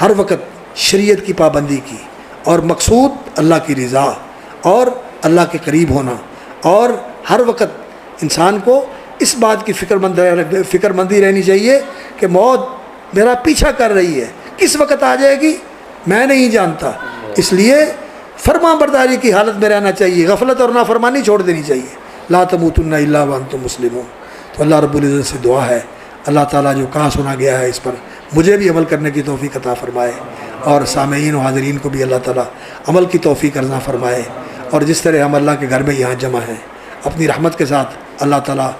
ہر وقت شریعت کی پابندی کی، اور مقصود اللہ کی رضا اور اللہ کے قریب ہونا، اور ہر وقت انسان کو اس بات کی فکر مندی رہنی چاہیے کہ موت میرا پیچھا کر رہی ہے، کس وقت آ جائے گی میں نہیں جانتا، اس لیے فرما برداری کی حالت میں رہنا چاہیے، غفلت اور نافرمانی چھوڑ دینی چاہیے۔ لا تموتن الا وانتم مسلمون۔ تو اللہ رب العزت سے دعا ہے اللہ تعالیٰ جو کہا سنا گیا ہے اس پر مجھے بھی عمل کرنے کی توفیق عطا فرمائے، اور سامعین و حاضرین کو بھی اللہ تعالیٰ عمل کی توفیق عطا فرمائے، اور جس طرح ہم اللہ کے گھر میں یہاں جمع ہیں اپنی رحمت کے ساتھ، اللہ تعالیٰ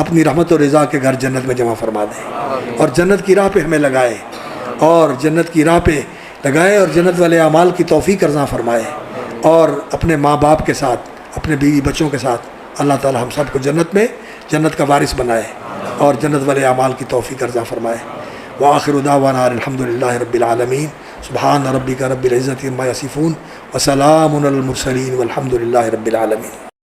اپنی رحمت و رضا کے گھر جنت میں جمع فرما دے، اور جنت کی راہ پہ ہمیں لگائے، اور جنت کی راہ پہ لگائے، اور جنت والے اعمال کی توفیق عطا فرمائے، اور اپنے ماں باپ کے ساتھ، اپنے بیوی بچوں کے ساتھ اللہ تعالیٰ ہم سب کو جنت میں جنت کا وارث بنائے، اور جنت والے اعمال کی توفیق عطا فرمائے۔ وآخر دعوانا الحمد للہ رب العالمین، سبحان ربک رب العزت عما یصفون، وسلام علی المرسلین، والحمد للہ رب العالمین۔